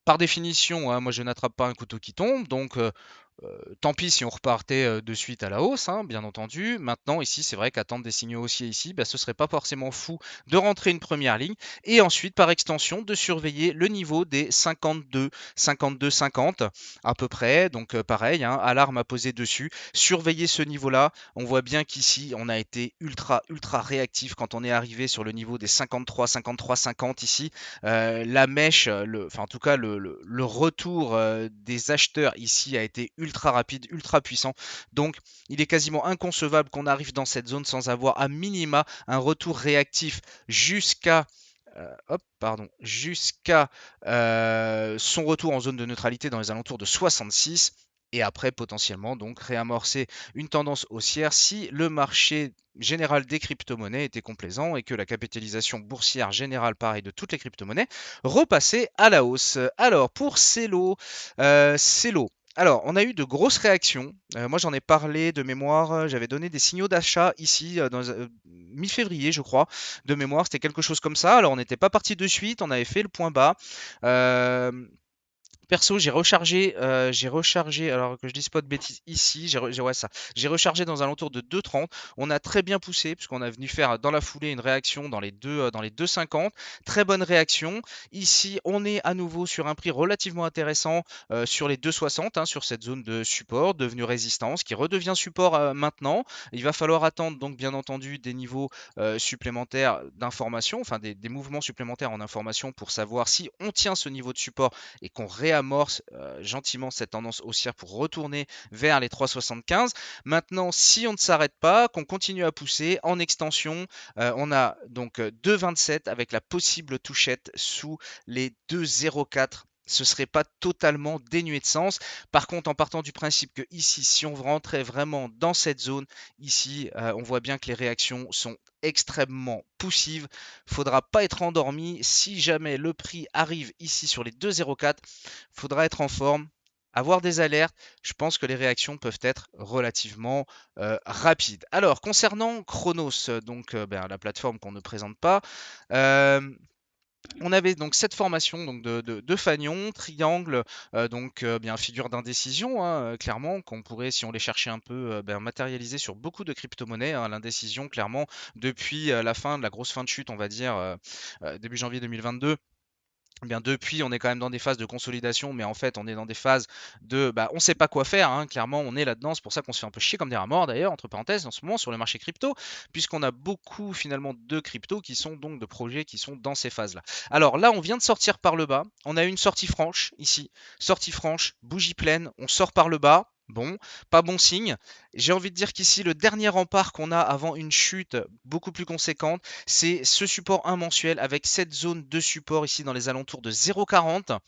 par définition, hein, moi je n'attrape pas un couteau qui tombe, donc tant pis si on repartait de suite à la hausse, hein, bien entendu. Maintenant, ici, c'est vrai qu'attendre des signaux haussiers ici, bah, ce serait pas forcément fou de rentrer une première ligne et ensuite, par extension, de surveiller le niveau des 52, 52, 50 à peu près. Donc pareil, hein, alarme à poser dessus. Surveiller ce niveau-là. On voit bien qu'ici, on a été ultra, ultra réactif quand on est arrivé sur le niveau des 53, 53, 50 ici. La mèche, enfin en tout cas le retour des acheteurs ici a été ultra rapide, ultra puissant. Donc il est quasiment inconcevable qu'on arrive dans cette zone sans avoir à minima un retour réactif jusqu'à jusqu'à son retour en zone de neutralité dans les alentours de 66 et après potentiellement donc réamorcer une tendance haussière si le marché général des crypto-monnaies était complaisant et que la capitalisation boursière générale, pareil, de toutes les crypto-monnaies, repassait à la hausse. Alors, pour Celo, alors, on a eu de grosses réactions. Moi, j'en ai parlé de mémoire. J'avais donné des signaux d'achat ici, dans mi-février, je crois, de mémoire. C'était quelque chose comme ça. Alors, on n'était pas parti de suite. On avait fait le point bas. Euh, Perso, j'ai rechargé, alors que je dise pas de bêtises ici, ouais, ça. J'ai rechargé dans un alentour de 2,30. On a très bien poussé, puisqu'on a venu faire dans la foulée une réaction dans les 2,50. Très bonne réaction. Ici, on est à nouveau sur un prix relativement intéressant sur les 2,60, hein, sur cette zone de support, devenue résistance, qui redevient support maintenant. Il va falloir attendre, donc, bien entendu, des niveaux supplémentaires d'information, enfin des mouvements supplémentaires en information pour savoir si on tient ce niveau de support et qu'on réamorce gentiment cette tendance haussière pour retourner vers les 3,75. Maintenant, si on ne s'arrête pas, qu'on continue à pousser en extension, on a donc 2,27 avec la possible touchette sous les 2,04. Ce serait pas totalement dénué de sens. Par contre, en partant du principe que ici, si on rentrait vraiment dans cette zone, ici, on voit bien que les réactions sont extrêmement poussives. Faudra pas être endormi. Si jamais le prix arrive ici sur les 2,04, faudra être en forme, avoir des alertes. Je pense que les réactions peuvent être relativement rapides. Alors, concernant Chronos, donc la plateforme qu'on ne présente pas, euh, on avait donc cette formation donc de fanion, triangle, donc bien figure d'indécision, hein, clairement, qu'on pourrait, si on les cherchait un peu, matérialiser sur beaucoup de crypto-monnaies, hein. L'indécision, clairement, depuis la fin de la grosse fin de chute, on va dire, début janvier 2022. Eh bien depuis, on est quand même dans des phases de consolidation, mais en fait, on est dans des phases de, on sait pas quoi faire, hein, clairement, on est là-dedans. C'est pour ça qu'on se fait un peu chier comme des rats morts, d'ailleurs, entre parenthèses, en ce moment sur le marché crypto, puisqu'on a beaucoup finalement de crypto qui sont donc de projets qui sont dans ces phases-là. Alors là, on vient de sortir par le bas. On a eu une sortie franche ici, sortie franche, bougie pleine. On sort par le bas. Bon, pas bon signe. J'ai envie de dire qu'ici, le dernier rempart qu'on a avant une chute beaucoup plus conséquente, c'est ce support 1 mensuel avec cette zone de support ici dans les alentours de 0,40.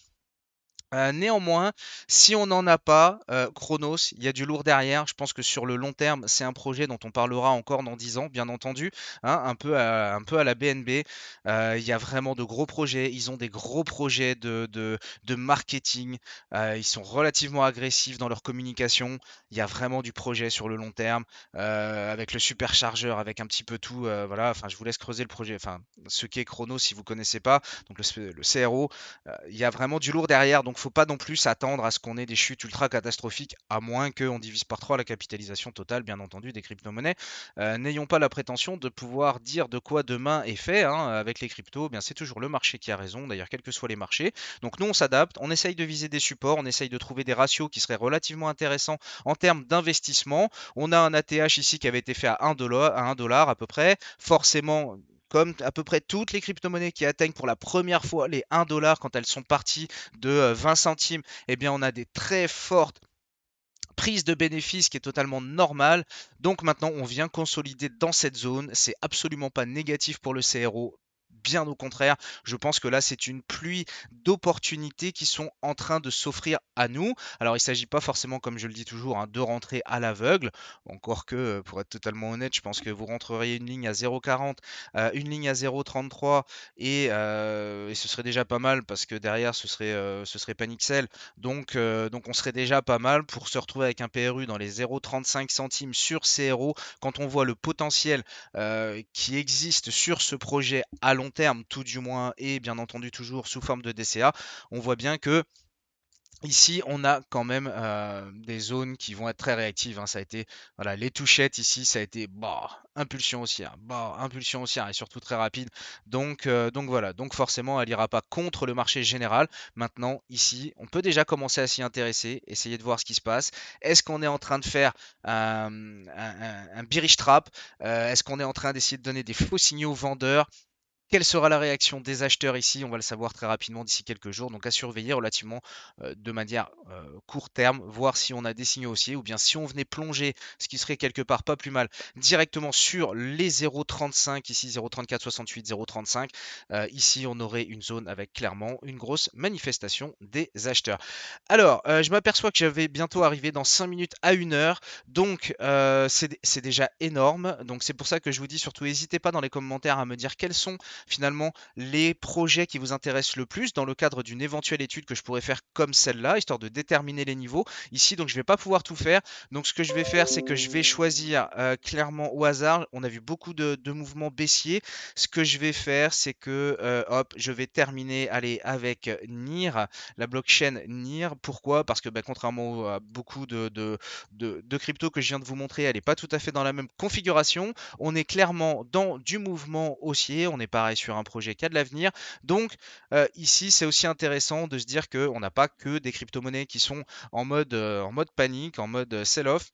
Néanmoins, si on n'en a pas, Chronos, il y a du lourd derrière. Je pense que sur le long terme, c'est un projet dont on parlera encore dans 10 ans, bien entendu, hein, un peu à la BNB. Il y a vraiment de gros projets. Ils ont des gros projets de marketing. Ils sont relativement agressifs dans leur communication. Il y a vraiment du projet sur le long terme, avec le superchargeur, avec un petit peu tout. Voilà. Enfin, je vous laisse creuser le projet. Enfin, ce qu'est Chronos, si vous connaissez pas. Donc le CRO, il y a vraiment du lourd derrière, donc faut pas non plus s'attendre à ce qu'on ait des chutes ultra catastrophiques, à moins qu'on divise par 3 la capitalisation totale, bien entendu, des crypto-monnaies. N'ayons pas la prétention de pouvoir dire de quoi demain est fait, hein, avec les cryptos. Eh bien, c'est toujours le marché qui a raison, d'ailleurs, quels que soient les marchés. Donc nous, on s'adapte, on essaye de viser des supports, on essaye de trouver des ratios qui seraient relativement intéressants en termes d'investissement. On a un ATH ici qui avait été fait à 1 dollar à peu près. Forcément, comme à peu près toutes les crypto-monnaies qui atteignent pour la première fois les 1 dollar quand elles sont parties de 20 centimes, eh bien on a des très fortes prises de bénéfices qui est totalement normale. Donc maintenant on vient consolider dans cette zone. C'est absolument pas négatif pour le CRO. bien au contraire. Je pense que là, c'est une pluie d'opportunités qui sont en train de s'offrir à nous. Alors, il ne s'agit pas forcément, comme je le dis toujours, hein, de rentrer à l'aveugle. Encore que, pour être totalement honnête, je pense que vous rentreriez une ligne à 0,40, une ligne à 0,33 et ce serait déjà pas mal parce que derrière, ce serait panic sell. Donc on serait déjà pas mal pour se retrouver avec un PRU dans les 0,35 centimes sur CRO. Quand on voit le potentiel qui existe sur ce projet à long terme, tout du moins, et bien entendu toujours sous forme de DCA, on voit bien que ici, on a quand même des zones qui vont être très réactives, hein. Ça a été, voilà, les touchettes ici, ça a été bah, impulsion haussière et surtout très rapide. Donc voilà, donc forcément, elle ira pas contre le marché général. Maintenant, ici, on peut déjà commencer à s'y intéresser, essayer de voir ce qui se passe. Est-ce qu'on est en train de faire un bearish trap? Est-ce qu'on est en train d'essayer de donner des faux signaux vendeurs? Quelle sera la réaction des acheteurs ici? On va le savoir très rapidement d'ici quelques jours. Donc à surveiller relativement de manière court terme, voir si on a des signaux haussiers ou bien si on venait plonger, ce qui serait quelque part pas plus mal, directement sur les 0,35, ici 0,34, 68, 0,35. Ici, on aurait une zone avec clairement une grosse manifestation des acheteurs. Alors, je m'aperçois que j'avais bientôt arrivé dans 5 minutes à 1 heure. Donc, c'est déjà énorme. Donc, c'est pour ça que je vous dis surtout, n'hésitez pas dans les commentaires à me dire quels sont finalement les projets qui vous intéressent le plus dans le cadre d'une éventuelle étude que je pourrais faire comme celle-là, histoire de déterminer les niveaux. Ici, donc, je ne vais pas pouvoir tout faire. Donc, ce que je vais faire, c'est que je vais choisir clairement au hasard. On a vu beaucoup de mouvements baissiers. Ce que je vais faire, c'est que, hop, je vais terminer, allez, avec NIR, la blockchain NIR. Pourquoi? Parce que contrairement à beaucoup de cryptos que je viens de vous montrer, elle n'est pas tout à fait dans la même configuration. On est clairement dans du mouvement haussier. On est pareil sur un projet qui a de l'avenir. Donc ici, c'est aussi intéressant de se dire qu'on n'a pas que des crypto-monnaies qui sont en mode panique, en mode sell-off.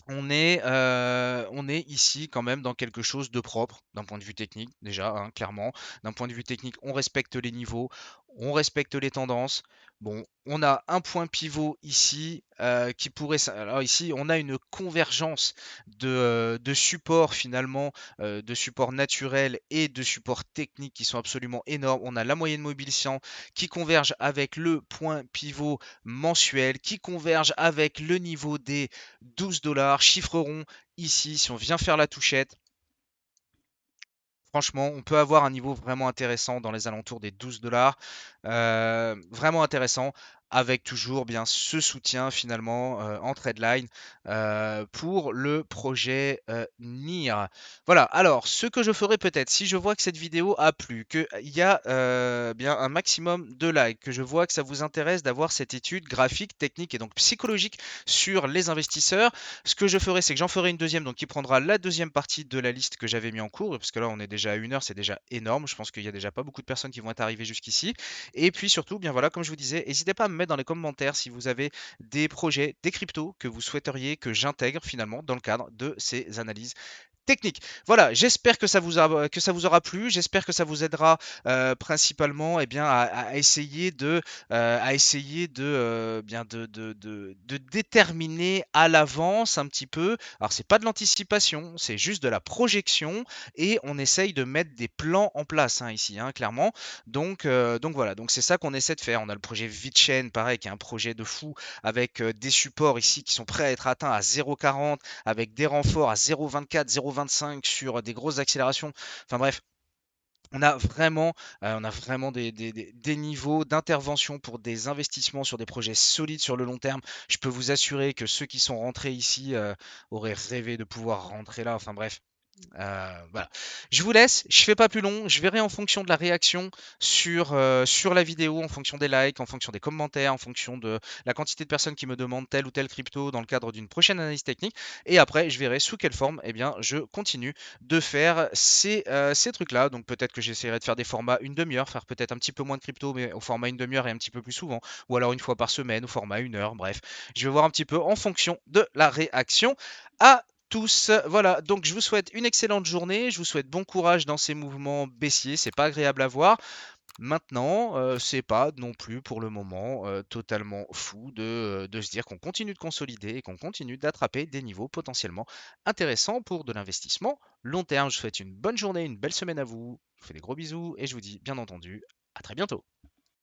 On est ici quand même dans quelque chose de propre d'un point de vue technique, déjà, hein, clairement. D'un point de vue technique, on respecte les niveaux, on respecte les tendances. Bon, on a un point pivot ici qui pourrait. Alors ici, on a une convergence de supports finalement, de supports naturels et de supports techniques qui sont absolument énormes. On a la moyenne mobile 100 qui converge avec le point pivot mensuel, qui converge avec le niveau des 12 dollars, chiffre rond ici, si on vient faire la touchette. Franchement, on peut avoir un niveau vraiment intéressant dans les alentours des 12 dollars. Vraiment intéressant, avec toujours bien ce soutien finalement en trade pour le projet NIR. Voilà, alors ce que je ferai peut-être, si je vois que cette vidéo a plu, qu'il y a bien un maximum de likes, que je vois que ça vous intéresse d'avoir cette étude graphique, technique et donc psychologique sur les investisseurs, ce que je ferai, c'est que j'en ferai une deuxième, donc qui prendra la deuxième partie de la liste que j'avais mis en cours, parce que là on est déjà à 1 heure, c'est déjà énorme. Je pense qu'il y a déjà pas beaucoup de personnes qui vont être arrivées jusqu'ici. Et puis surtout, bien voilà, comme je vous disais, n'hésitez pas à me mettre dans les commentaires si vous avez des projets, des cryptos que vous souhaiteriez que j'intègre finalement dans le cadre de ces analyses technique. Voilà, j'espère que ça vous aura plu, j'espère que ça vous aidera principalement bien, à essayer bien de déterminer à l'avance un petit peu. Alors, c'est pas de l'anticipation, c'est juste de la projection et on essaye de mettre des plans en place hein, ici, hein, clairement. Donc voilà, donc c'est ça qu'on essaie de faire. On a le projet VeChain, pareil, qui est un projet de fou avec des supports ici qui sont prêts à être atteints à 0,40 avec des renforts à 0,24, 0,25 sur des grosses accélérations. Enfin bref, on a vraiment des niveaux d'intervention pour des investissements sur des projets solides sur le long terme. Je peux vous assurer que ceux qui sont rentrés ici auraient rêvé de pouvoir rentrer là. Enfin bref, voilà. Je vous laisse, je fais pas plus long, je verrai en fonction de la réaction sur la vidéo, en fonction des likes, en fonction des commentaires, en fonction de la quantité de personnes qui me demandent telle ou telle crypto dans le cadre d'une prochaine analyse technique. Et après, je verrai sous quelle forme eh bien, je continue de faire ces trucs-là. Donc peut-être que j'essaierai de faire des formats une demi-heure, faire peut-être un petit peu moins de crypto, mais au format une demi-heure et un petit peu plus souvent. Ou alors une fois par semaine au format 1 heure. Bref, je vais voir un petit peu en fonction de la réaction. À tous. Voilà, donc je vous souhaite une excellente journée, je vous souhaite bon courage dans ces mouvements baissiers, c'est pas agréable à voir. Maintenant, c'est pas non plus pour le moment, totalement fou de se dire qu'on continue de consolider et qu'on continue d'attraper des niveaux potentiellement intéressants pour de l'investissement long terme. Je vous souhaite une bonne journée, une belle semaine à vous. Je vous fais des gros bisous et je vous dis bien entendu à très bientôt.